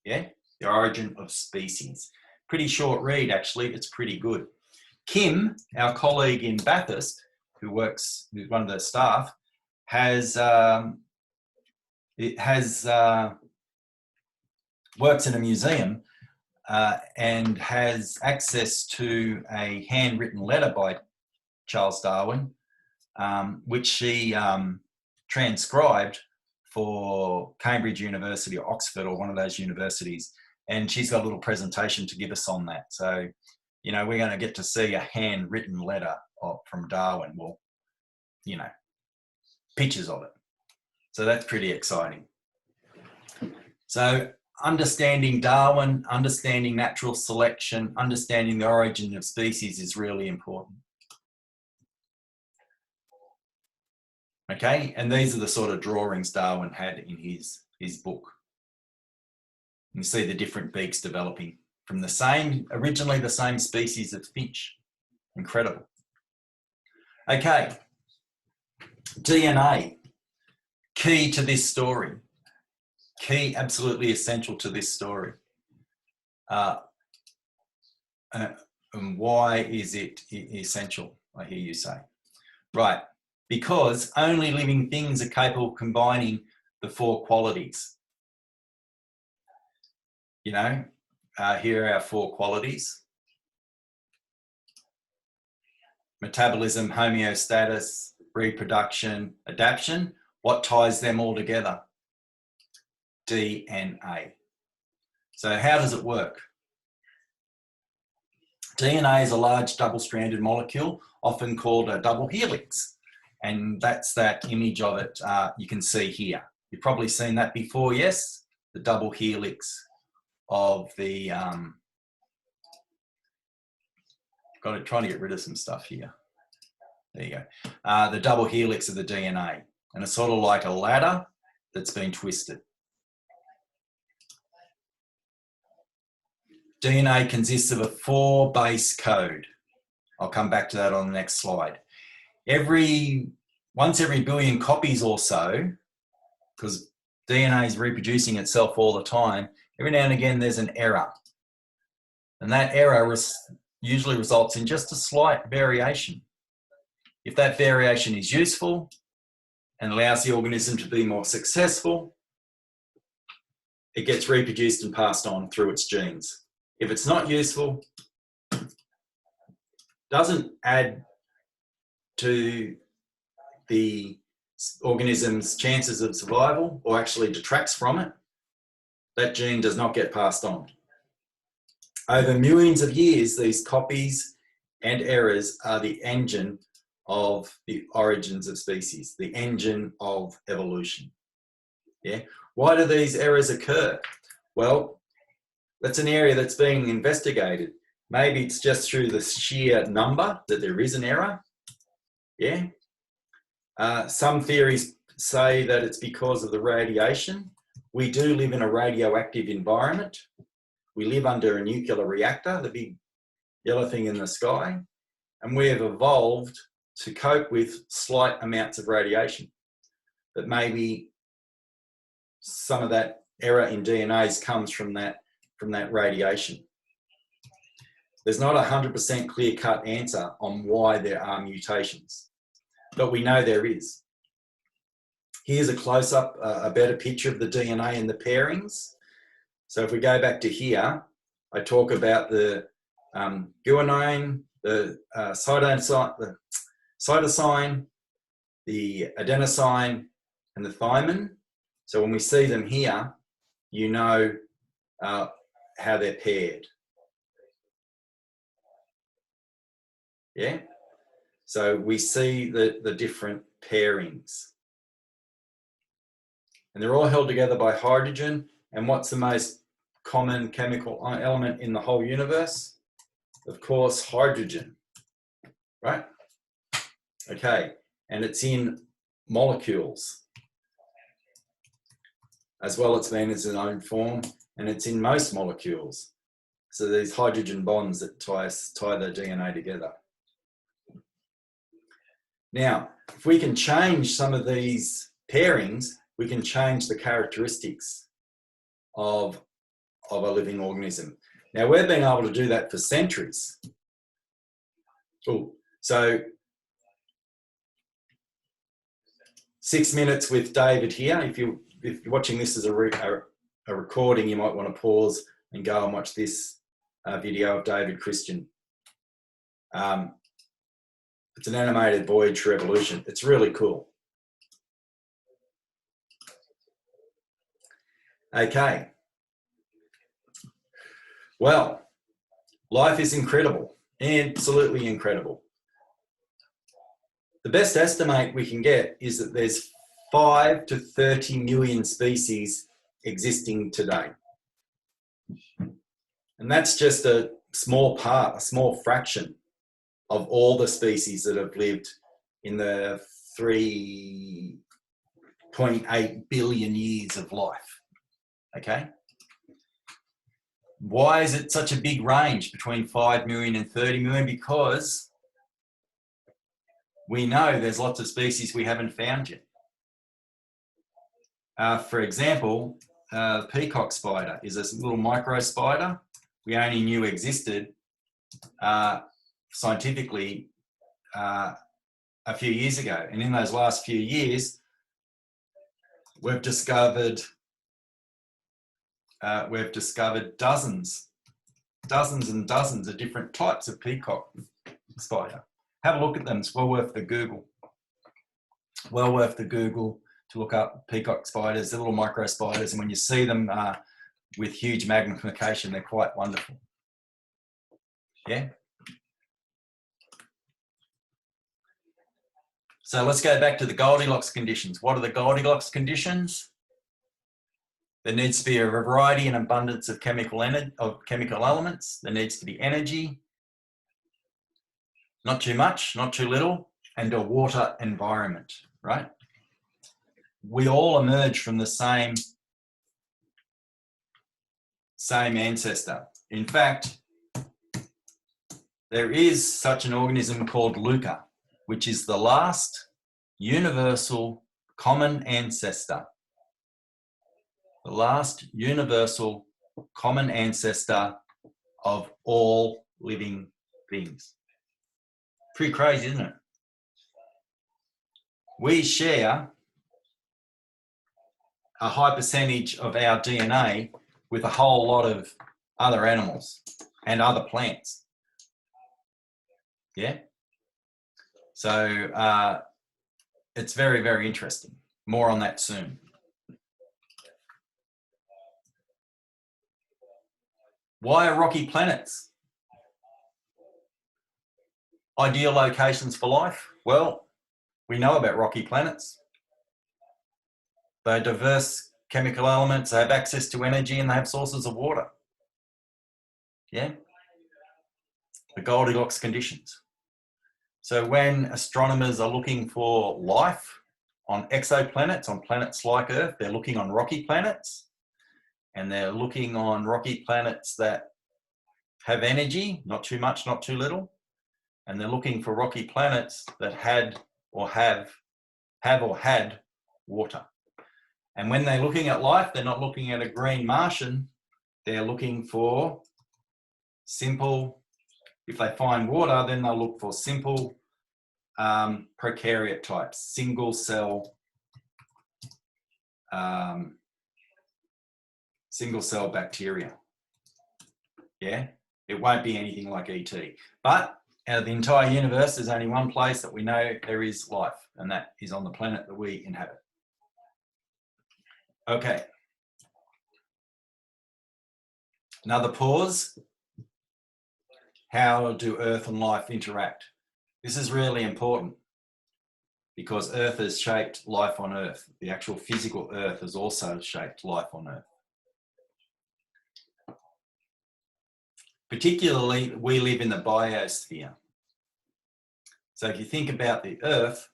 Yeah, The Origin of Species. Pretty short read, actually. It's pretty good. Kim, our colleague in Bathurst, who's one of the staff, works in a museum and has access to a handwritten letter by Charles Darwin, which she transcribed for Cambridge University or Oxford or one of those universities. And she's got a little presentation to give us on that. So, you know, we're going to get to see a handwritten letter from Darwin. Well, you know, pictures of it. So that's pretty exciting. So understanding Darwin, understanding natural selection, understanding the origin of species is really important. Okay, and these are the sort of drawings Darwin had in his book. You see the different beaks developing from originally the same species of finch. Incredible. Okay, DNA, key to this story. Key, absolutely essential to this story. And why is it essential, I hear you say? Right, because only living things are capable of combining the 4 qualities. You know, here are our 4 qualities. Metabolism, homeostasis, reproduction, adaptation. What ties them all together? DNA. So how does it work? DNA is a large double-stranded molecule, often called a double helix. And that's that image of it you can see here. You've probably seen that before, yes? The double helix of the... trying to get rid of some stuff here. There you go. The double helix of the DNA. And it's sort of like a ladder that's been twisted. DNA consists of a 4-base code. I'll come back to that on the next slide. Once every billion copies or so, because DNA is reproducing itself all the time, every now and again there's an error. And that error usually results in just a slight variation. If that variation is useful and allows the organism to be more successful, it gets reproduced and passed on through its genes. If it's not useful, doesn't add to the organism's chances of survival or actually detracts from it, that gene does not get passed on. Over millions of years, these copies and errors are the engine of the origins of species, the engine of evolution. Yeah. Why do these errors occur? Well, that's an area that's being investigated. Maybe it's just through the sheer number that there is an error. Yeah. Some theories say that it's because of the radiation. We do live in a radioactive environment. We live under a nuclear reactor, the big yellow thing in the sky, and we have evolved to cope with slight amounts of radiation. But maybe some of that error in DNAs comes from that radiation. There's not a 100% clear-cut answer on why there are mutations. but we know there is. Here's a close-up, a better picture of the DNA and the pairings. So if we go back to here, I talk about the guanine, the cytosine, the adenosine, and the thymine. So when we see them here, you know how they're paired. Yeah? So we see the different pairings. And they're all held together by hydrogen. And what's the most common chemical element in the whole universe? Of course, hydrogen, right? Okay, and it's in molecules. As well, it's been as its own form, and it's in most molecules. So these hydrogen bonds that tie the DNA together. Now, if we can change some of these pairings, we can change the characteristics of a living organism. Now, we've been able to do that for centuries. Ooh, so 6 minutes with David here. If you're watching this as a recording, you might want to pause and go and watch this video of David Christian. It's an animated voyage through evolution. It's really cool. Okay. Well, life is incredible, absolutely incredible. The best estimate we can get is that there's 5 to 30 million species existing today. And that's just a small part, a small fraction of all the species that have lived in the 3.8 billion years of life. Okay? Why is it such a big range between 5 million and 30 million? Because we know there's lots of species we haven't found yet. For example, the peacock spider is a little micro spider we only knew existed scientifically a few years ago. And in those last few years, we've discovered dozens and dozens of different types of peacock spider. Have a look at them. It's well worth the Google. Well worth the Google to look up peacock spiders. They're little micro spiders, and when you see them with huge magnification, they're quite wonderful. Yeah. So let's go back to the Goldilocks conditions. What are the Goldilocks conditions? There needs to be a variety and abundance of chemical elements. There needs to be energy, not too much, not too little, and a water environment, right? We all emerge from the same ancestor. In fact, there is such an organism called LUCA, which is the last universal common ancestor. The last universal common ancestor of all living things. Pretty crazy, isn't it? We share a high percentage of our DNA with a whole lot of other animals and other plants. Yeah? So it's very, very interesting. More on that soon. Why are rocky planets ideal locations for life? Well, we know about rocky planets. They're diverse chemical elements, they have access to energy, and they have sources of water. Yeah? The Goldilocks conditions. So when astronomers are looking for life on exoplanets, on planets like Earth, they're looking on rocky planets, and they're looking on rocky planets that have energy, not too much, not too little, and they're looking for rocky planets that have or had water. And when they're looking at life, they're not looking at a green Martian, they're looking for simple, if they find water, then they'll look for simple prokaryote types, single cell bacteria. Yeah, it won't be anything like ET. But out of the entire universe, there's only one place that we know there is life, and that is on the planet that we inhabit. Okay. Another pause. How do Earth and life interact? This is really important because Earth has shaped life on Earth. The actual physical Earth has also shaped life on Earth. Particularly, we live in the biosphere. So if you think about the Earth,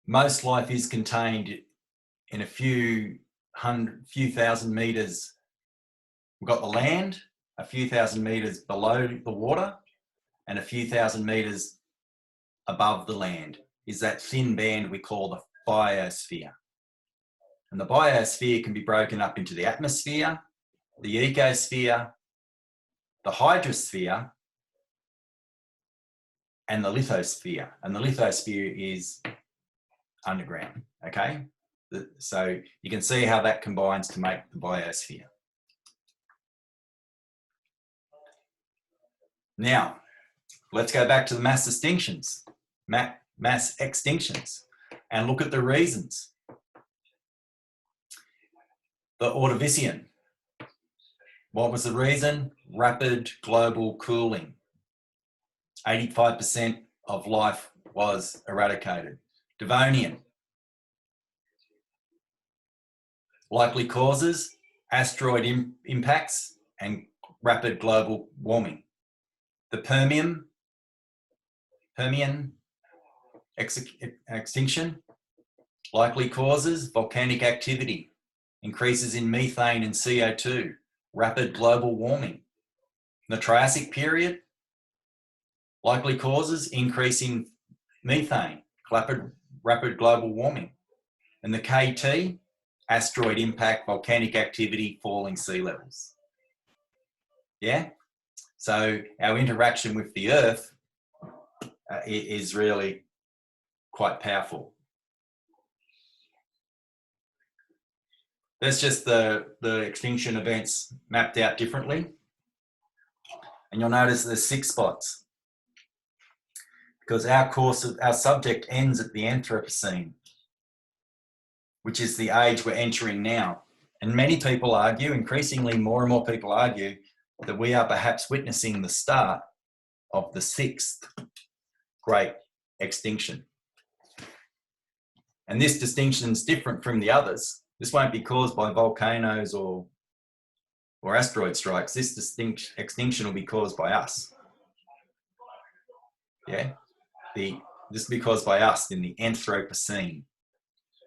most life is contained in a few thousand meters. We've got the land, a few thousand meters below the water, and a few thousand meters above the land is that thin band we call the biosphere. And the biosphere can be broken up into the atmosphere, the ecosphere, the hydrosphere, and the lithosphere. And the lithosphere is underground, okay? So you can see how that combines to make the biosphere. Now, let's go back to the mass extinctions, and look at the reasons. The Ordovician. What was the reason? Rapid global cooling. 85% of life was eradicated. Devonian. Likely causes, asteroid impacts and rapid global warming. The Permian extinction, likely causes, volcanic activity, increases in methane and CO2, rapid global warming. The Triassic period, likely causes, increase in methane, rapid global warming. And the KT, asteroid impact, volcanic activity, falling sea levels. Yeah? So our interaction with the Earth is really quite powerful. That's just the extinction events mapped out differently. And you'll notice there's 6 spots because our subject ends at the Anthropocene, which is the age we're entering now. And many people argue, increasingly more and more people argue, that we are perhaps witnessing the start of the 6th great extinction. And this distinction is different from the others. This won't be caused by volcanoes or asteroid strikes. This extinction will be caused by us. Yeah? This will be caused by us in the Anthropocene.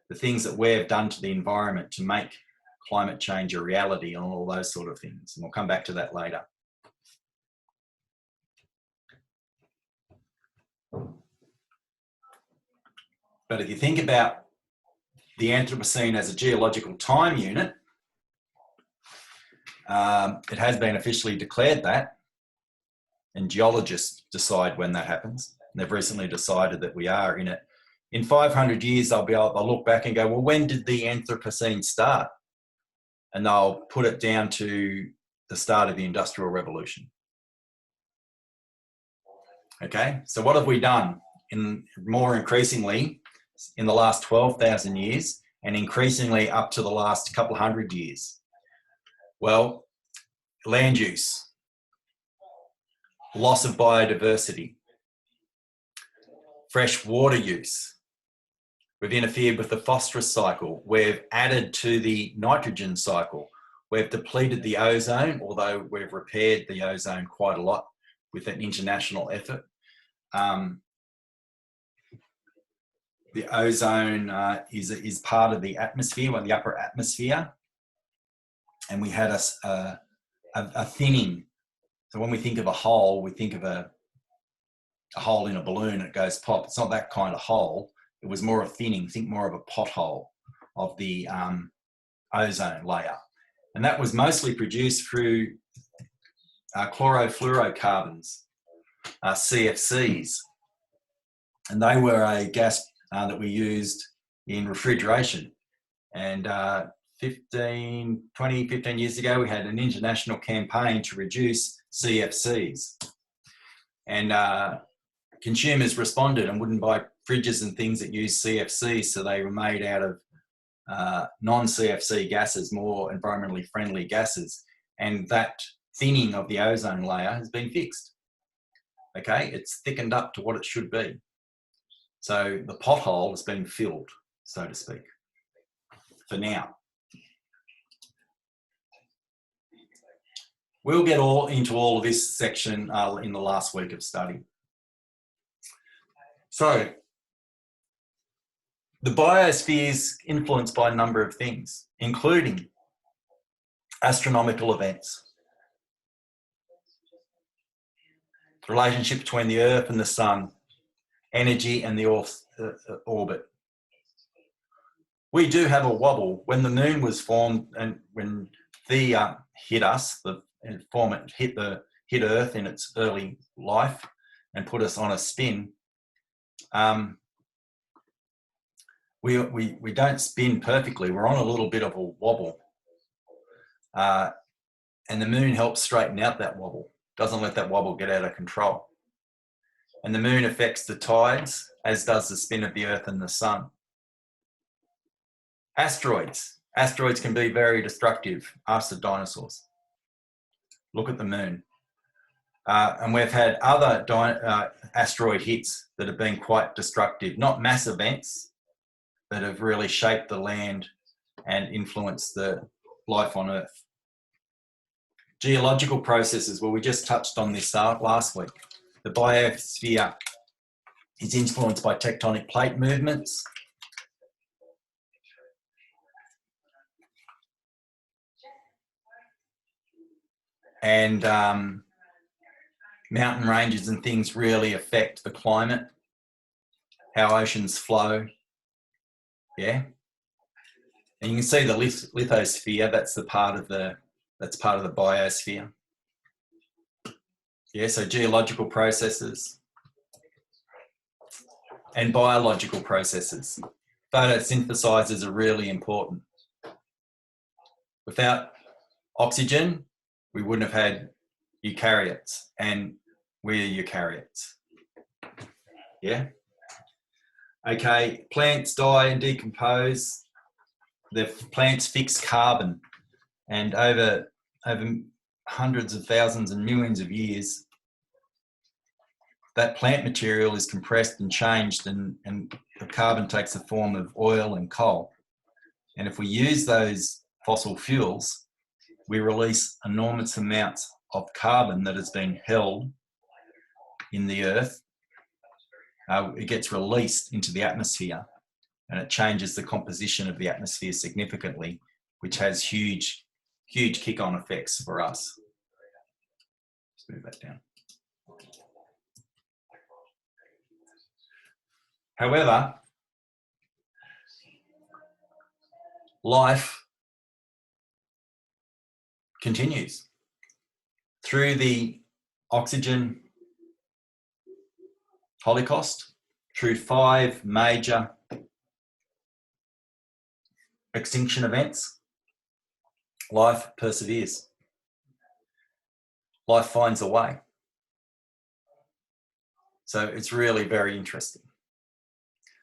The things that we've done to the environment to make climate change a reality and all those sort of things. And we'll come back to that later. But if you think about the Anthropocene as a geological time unit, it has been officially declared that, and geologists decide when that happens. And they've recently decided that we are in it. In 500 years, they'll look back and go, well, when did the Anthropocene start? And they'll put it down to the start of the Industrial Revolution. Okay, so what have we done more increasingly in the last 12,000 years and increasingly up to the last couple hundred years? Well, land use, loss of biodiversity, fresh water use. We've interfered with the phosphorus cycle. We've added to the nitrogen cycle. We've depleted the ozone, although we've repaired the ozone quite a lot with an international effort. The ozone is part of the atmosphere, the upper atmosphere. And we had a thinning. So when we think of a hole, we think of a hole in a balloon, it goes pop. It's not that kind of hole. It was more a thinning, think more of a pothole of the ozone layer. And that was mostly produced through chlorofluorocarbons. CFCs. And they were a gas that we used in refrigeration. And 15 years ago, we had an international campaign to reduce CFCs. And consumers responded and wouldn't buy fridges and things that use CFCs, so they were made out of non-CFC gases, more environmentally friendly gases. And that thinning of the ozone layer has been fixed. Okay, it's thickened up to what it should be. So the pothole has been filled, so to speak, for now. We'll get into all of this section in the last week of study. So the biosphere is influenced by a number of things, including astronomical events, the relationship between the Earth and the Sun, energy and the orbit. We do have a wobble. When the moon was formed and when Theia hit us, hit Earth in its early life and put us on a spin, we don't spin perfectly. We're on a little bit of a wobble. And the moon helps straighten out that wobble, doesn't let that wobble get out of control. And the moon affects the tides, as does the spin of the Earth and the Sun. Asteroids. Asteroids can be very destructive. Ask the dinosaurs. Look at the moon. And we've had other asteroid hits that have been quite destructive, not mass events, that have really shaped the land and influenced the life on Earth. Geological processes, well, we just touched on this last week. The biosphere is influenced by tectonic plate movements. And mountain ranges and things really affect the climate, how oceans flow. Yeah. And you can see the lithosphere, that's part of the biosphere. Yeah, so geological processes and biological processes. Photosynthesizers are really important. Without oxygen, we wouldn't have had eukaryotes, and we're eukaryotes. Yeah? Okay, plants die and decompose. The plants fix carbon, and over hundreds of thousands and millions of years, that plant material is compressed and changed, and the carbon takes the form of oil and coal. And if we use those fossil fuels, we release enormous amounts of carbon that has been held in the earth. It gets released into the atmosphere, and it changes the composition of the atmosphere significantly, which has huge kick-on effects for us. Let's move that down. However, life continues through the oxygen holocaust, through 5 major extinction events. Life perseveres. Life finds a way. So it's really very interesting.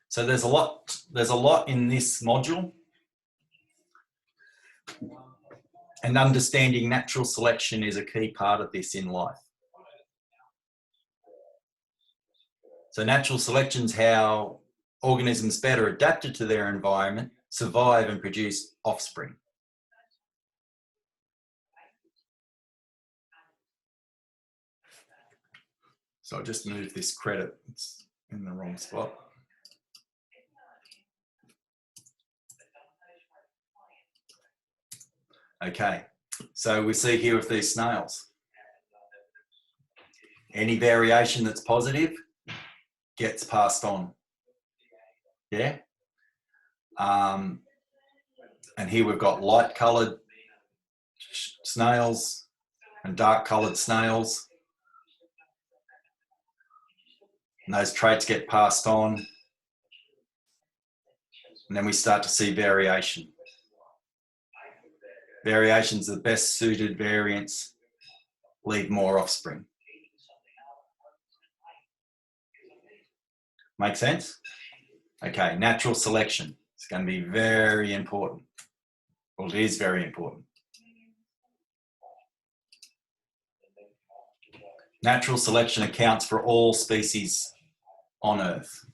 So there's a lot in this module, and understanding natural selection is a key part of this in life. So natural selection is how organisms better adapted to their environment survive and produce offspring. So I'll just move this credit, it's in the wrong spot. Okay, so we see here with these snails, any variation that's positive gets passed on. Yeah. And here we've got light coloured snails and dark coloured snails. And those traits get passed on. And then we start to see variation. Variations, the best suited variants leave more offspring. Make sense? Okay, natural selection. It's going to be very important. Well, it is very important. Natural selection accounts for all species on Earth.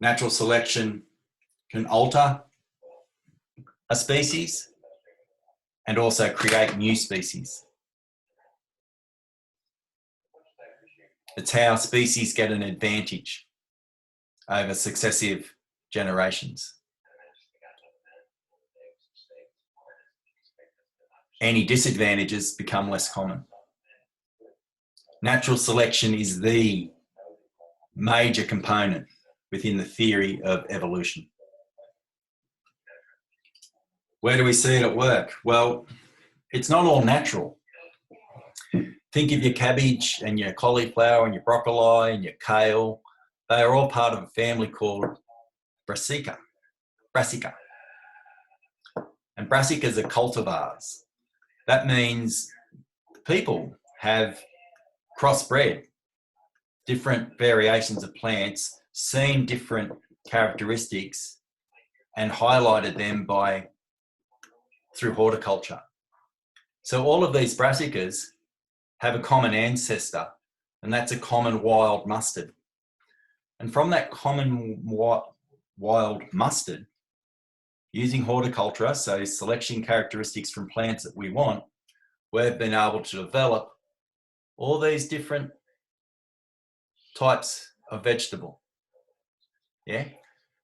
Natural selection can alter a species and also create new species. It's how species get an advantage over successive generations. Any disadvantages become less common. Natural selection is the major component within the theory of evolution. Where do we see it at work? Well, it's not all natural. Think of your cabbage and your cauliflower and your broccoli and your kale. They are all part of a family called Brassica. And brassicas are cultivars. That means people have crossbred different variations of plants, seen different characteristics and highlighted them through horticulture. So all of these brassicas have a common ancestor, and that's a common wild mustard. And from that common wild mustard, using horticulture, so selection characteristics from plants that we want, we've been able to develop all these different types of vegetable. Yeah.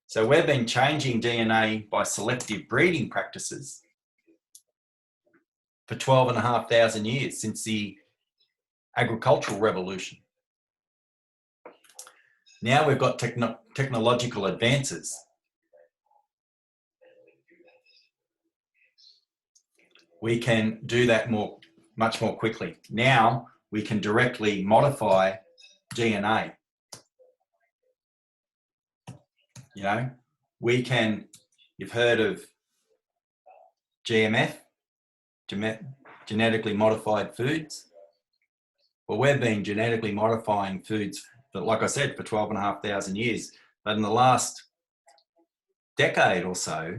So we've been changing DNA by selective breeding practices for 12,500 years, since the agricultural revolution. Now we've got technological advances. We can do that much more quickly. Now we can directly modify DNA. You know, you've heard of GMF, genetically modified foods. Well, we've been genetically modifying foods, like I said, for 12,500 years. But in the last decade or so,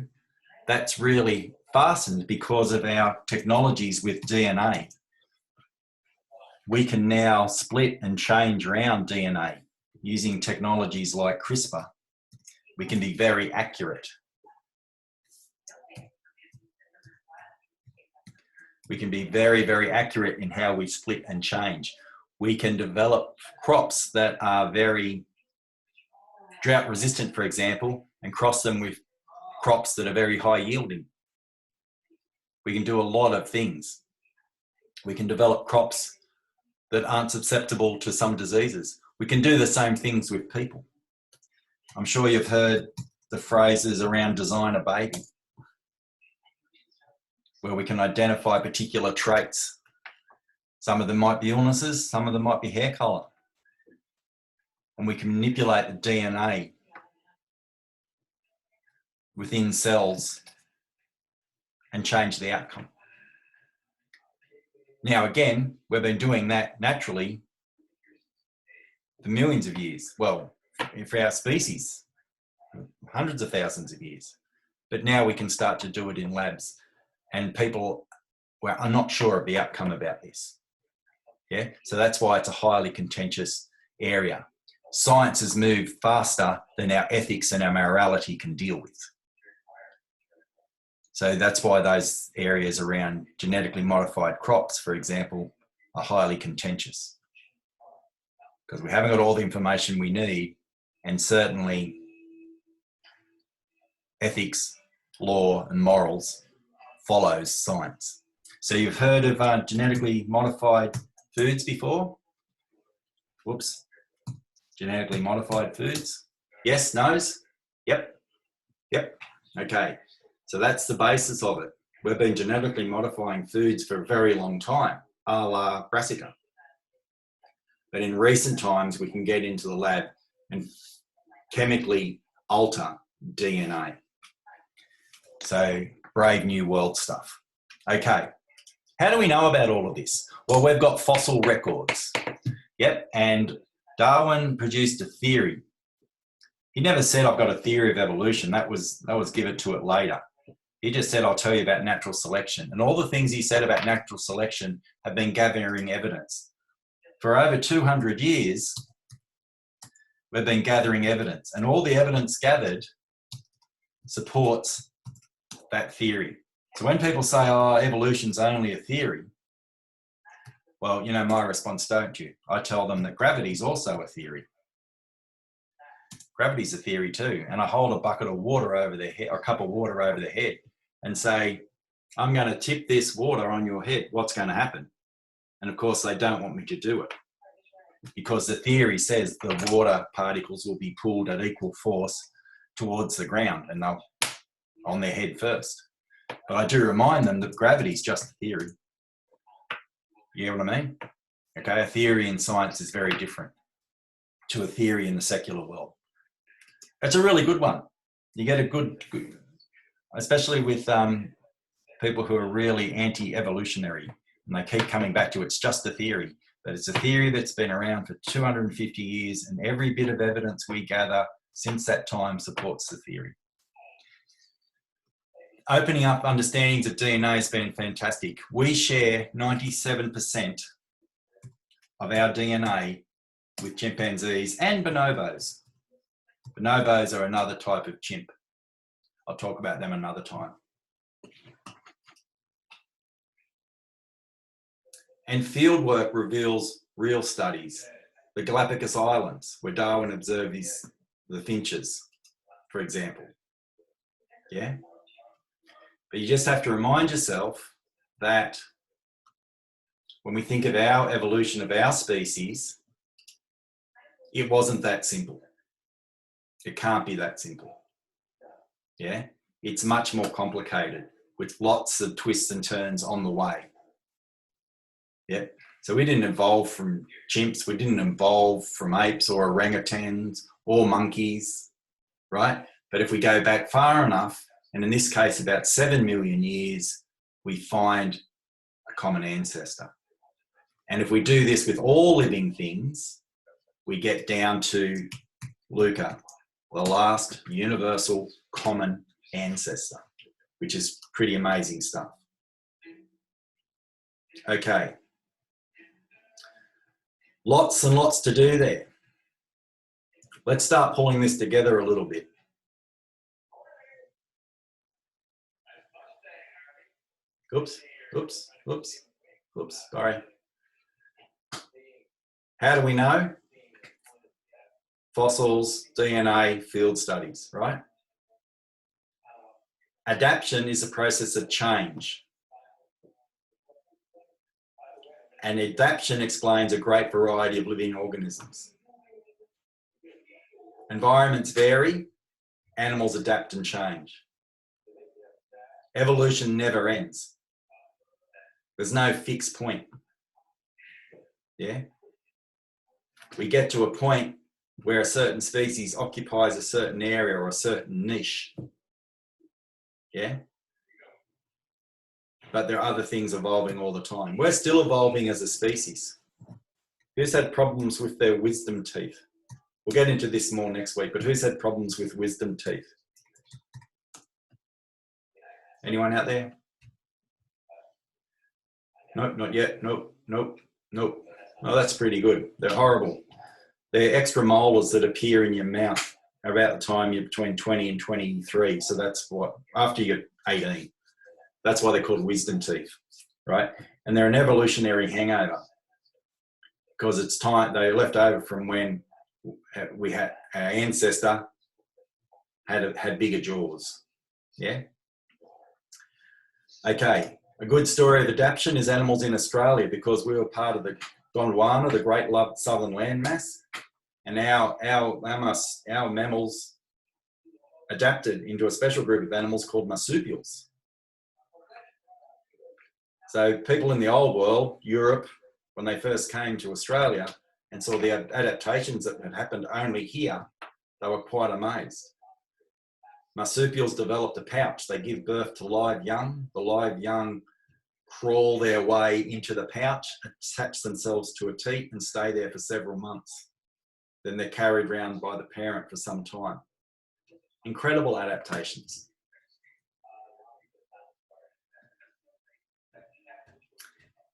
that's really fastened because of our technologies with DNA. We can now split and change around DNA using technologies like CRISPR. We can be very accurate. We can be very, very accurate in how we split and change. We can develop crops that are very drought resistant, for example, and cross them with crops that are very high yielding. We can do a lot of things. We can develop crops that aren't susceptible to some diseases. We can do the same things with people. I'm sure you've heard the phrases around design a baby, where we can identify particular traits. Some of them might be illnesses, some of them might be hair colour. And we can manipulate the DNA within cells and change the outcome. Now, again, we've been doing that naturally for millions of years. Well, for our species, hundreds of thousands of years. But now we can start to do it in labs. And people are not sure of the outcome about this. Yeah, so that's why it's a highly contentious area. Science has moved faster than our ethics and our morality can deal with. So that's why those areas around genetically modified crops, for example, are highly contentious. Because we haven't got all the information we need, and certainly ethics, law, and morals follows science. So you've heard of genetically modified foods before? Whoops. Genetically modified foods? Yes, no's? Yep. Okay. So that's the basis of it. We've been genetically modifying foods for a very long time. a la brassica. But in recent times, we can get into the lab and chemically alter DNA. So brave new world stuff. Okay, how do we know about all of this? Well, we've got fossil records. Yep, and Darwin produced a theory. He never said, I've got a theory of evolution. That was given to it later. He just said, I'll tell you about natural selection. And all the things he said about natural selection have been gathering evidence. For over 200 years, we've been gathering evidence, and all the evidence gathered supports that theory. So when people say, oh, evolution's only a theory, well, you know, my response, don't you? I tell them that gravity's also a theory. Gravity's a theory too. And I hold a bucket of water over their head, or a cup of water over their head, and say, I'm going to tip this water on your head. What's going to happen? And of course, they don't want me to do it, because the theory says the water particles will be pulled at equal force towards the ground, and they'll on their head first. But I do remind them that gravity is just a theory. You know what I mean? Okay, a theory in science is very different to a theory in the secular world. It's a really good one. You get a good especially with people who are really anti-evolutionary, and they keep coming back to it's just a theory. But it's a theory that's been around for 250 years, and every bit of evidence we gather since that time supports the theory. Opening up understandings of DNA has been fantastic. We share 97% of our DNA with chimpanzees and bonobos. Bonobos are another type of chimp. I'll talk about them another time. And fieldwork reveals real studies. The Galapagos Islands, where Darwin observed the finches, for example. Yeah? But you just have to remind yourself that when we think of our evolution of our species, it wasn't that simple. It can't be that simple. Yeah? It's much more complicated, with lots of twists and turns on the way. Yeah? So we didn't evolve from chimps, we didn't evolve from apes or orangutans or monkeys, right? But if we go back far enough, and in this case about 7 million years, we find a common ancestor. And if we do this with all living things, we get down to Luca, the last universal common ancestor, which is pretty amazing stuff. Okay. Lots and lots to do there. Let's start pulling this together a little bit. Oops, oops, oops, oops, sorry. How do we know? Fossils, DNA, field studies, right? Adaptation is a process of change. And adaptation explains a great variety of living organisms. Environments vary, animals adapt and change. Evolution never ends. There's no fixed point. Yeah? We get to a point where a certain species occupies a certain area or a certain niche. Yeah? But there are other things evolving all the time. We're still evolving as a species. Who's had problems with their wisdom teeth? We'll get into this more next week, but who's had problems with wisdom teeth? Anyone out there? Nope, not yet. Nope, nope, nope. Oh, that's pretty good. They're horrible. They're extra molars that appear in your mouth about the time you're between 20 and 23. So that's what, after you're 18. That's why they're called wisdom teeth, right? And they're an evolutionary hangover because it's time, they're left over from when we had, our ancestor had bigger jaws, yeah? Okay, a good story of adaptation is animals in Australia, because we were part of the Gondwana, the Great Southern Landmass, and our mammals adapted into a special group of animals called marsupials. So people in the old world, Europe, when they first came to Australia and saw the adaptations that had happened only here, they were quite amazed. Marsupials developed a pouch. They give birth to live young. The live young crawl their way into the pouch, attach themselves to a teat and stay there for several months. Then they're carried around by the parent for some time. Incredible adaptations.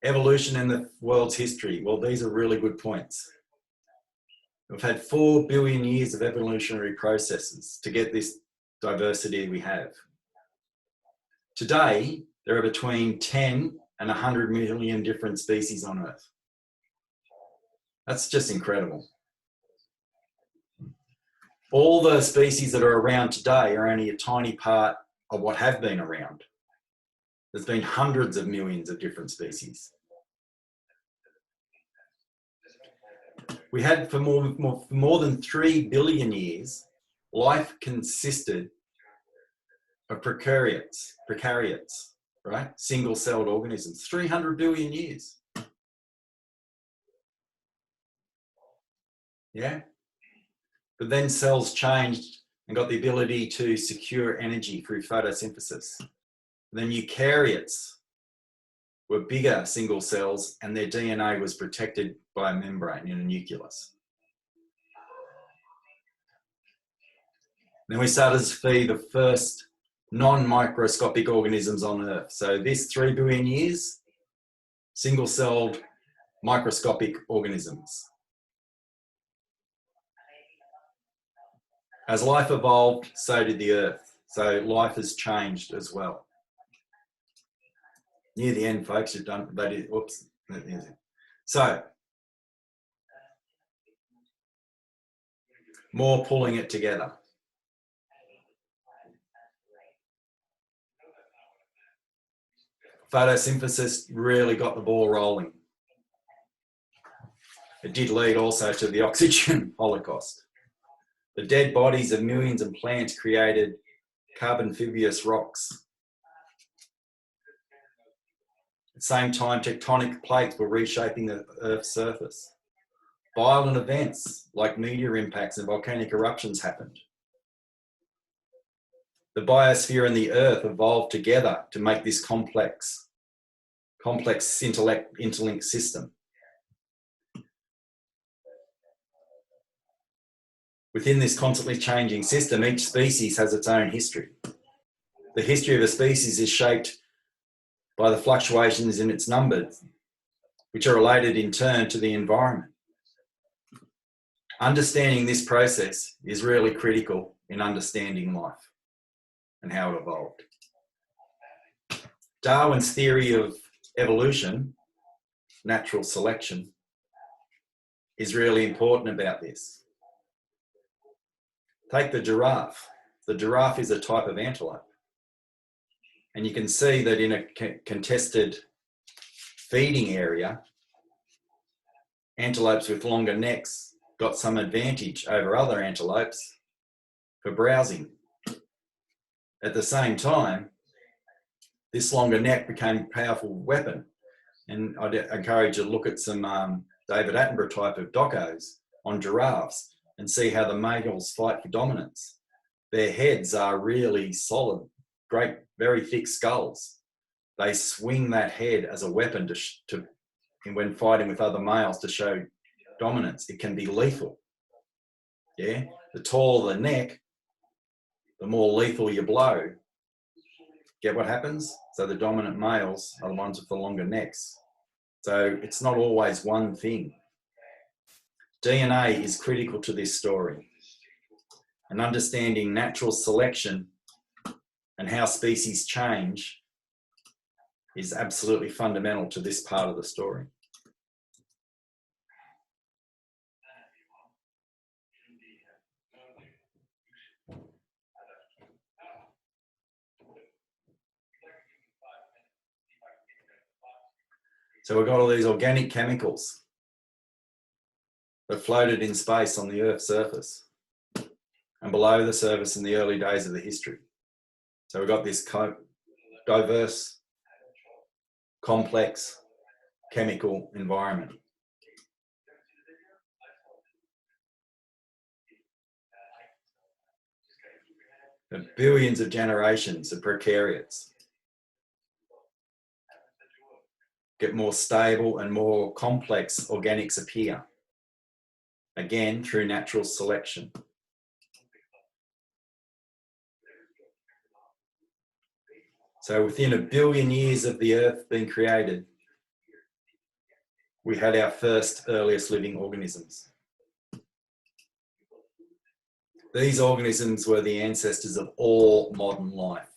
Evolution in the world's history. Well, these are really good points. We've had 4 billion years of evolutionary processes to get this diversity we have. Today, there are between 10 and 100 million different species on Earth. That's just incredible. All the species that are around today are only a tiny part of what have been around. There's been hundreds of millions of different species. We had for more than 3 billion years, life consisted of prokaryotes, right? Single-celled organisms, 300 billion years. Yeah? But then cells changed and got the ability to secure energy through photosynthesis. And then eukaryotes were bigger single cells and their DNA was protected by a membrane in a nucleus. Then we started to see the first non-microscopic organisms on Earth. So this 3 billion years, single-celled microscopic organisms. As life evolved, so did the Earth. So life has changed as well. Near the end, folks, you've done, whoops. So, more pulling it together. Photosynthesis really got the ball rolling. It did lead also to the oxygen holocaust. The dead bodies of millions of plants created carbon-fibrous rocks. At the same time, tectonic plates were reshaping the Earth's surface. Violent events like meteor impacts and volcanic eruptions happened. The biosphere and the Earth evolved together to make this complex interlinked system. Within this constantly changing system, each species has its own history. The history of a species is shaped by the fluctuations in its numbers, which are related in turn to the environment. Understanding this process is really critical in understanding life and how it evolved. Darwin's theory of evolution, natural selection, is really important about this. Take the giraffe. The giraffe is a type of antelope. And you can see that in a contested feeding area, antelopes with longer necks got some advantage over other antelopes for browsing. At the same time, this longer neck became a powerful weapon. And I'd encourage you to look at some David Attenborough type of docos on giraffes and see how the males fight for dominance. Their heads are really solid, great, very thick skulls. They swing that head as a weapon when fighting with other males to show dominance. It can be lethal. Yeah, the taller the neck, the more lethal you blow. Get what happens? So the dominant males are the ones with the longer necks. So it's not always one thing. DNA is critical to this story. And understanding natural selection and how species change is absolutely fundamental to this part of the story. So we've got all these organic chemicals that floated in space on the Earth's surface and below the surface in the early days of the history. So we've got this diverse complex chemical environment. The billions of generations of prokaryotes get more stable and more complex organics appear, again through natural selection. So within 1 billion years of the Earth being created, we had our first earliest living organisms. These organisms were the ancestors of all modern life.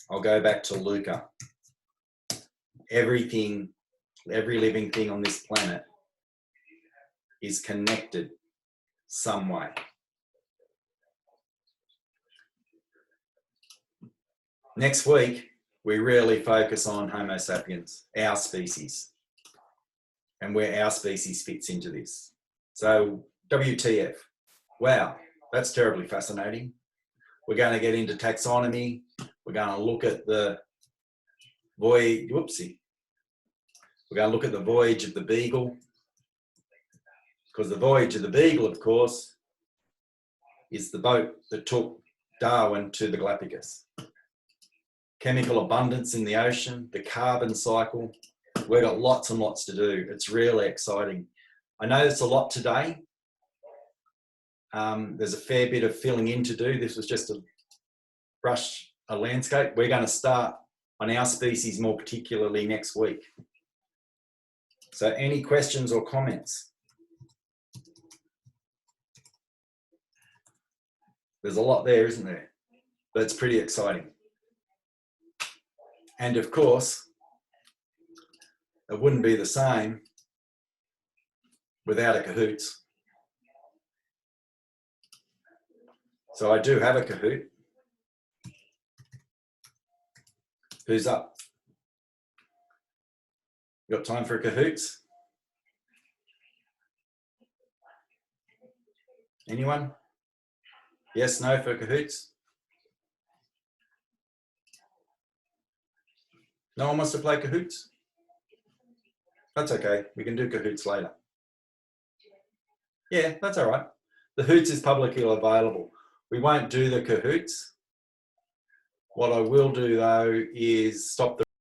I'll go back to Luca. Everything, every living thing on this planet is connected some way. Next week, we really focus on Homo sapiens, our species, and where our species fits into this. So, WTF? Wow, that's terribly fascinating. We're going to get into taxonomy. We're going to look at the voyage, whoopsie. We're going to look at the voyage of the Beagle, because the voyage of the Beagle, of course, is the boat that took Darwin to the Galapagos. Chemical abundance in the ocean, the carbon cycle. We've got lots and lots to do. It's really exciting. I know there's a lot today. There's a fair bit of filling in to do. This was just a landscape. We're going to start on our species more particularly next week. So any questions or comments? There's a lot there, isn't there? But it's pretty exciting. And of course, it wouldn't be the same without a Kahoots. So I do have a Kahoot. Who's up? Got time for a Kahoots? Anyone? Yes, no for Kahoots? No one wants to play Kahoots? That's okay. We can do Kahoots later. Yeah, that's all right. The Hoots is publicly available. We won't do the Kahoots. What I will do though is stop the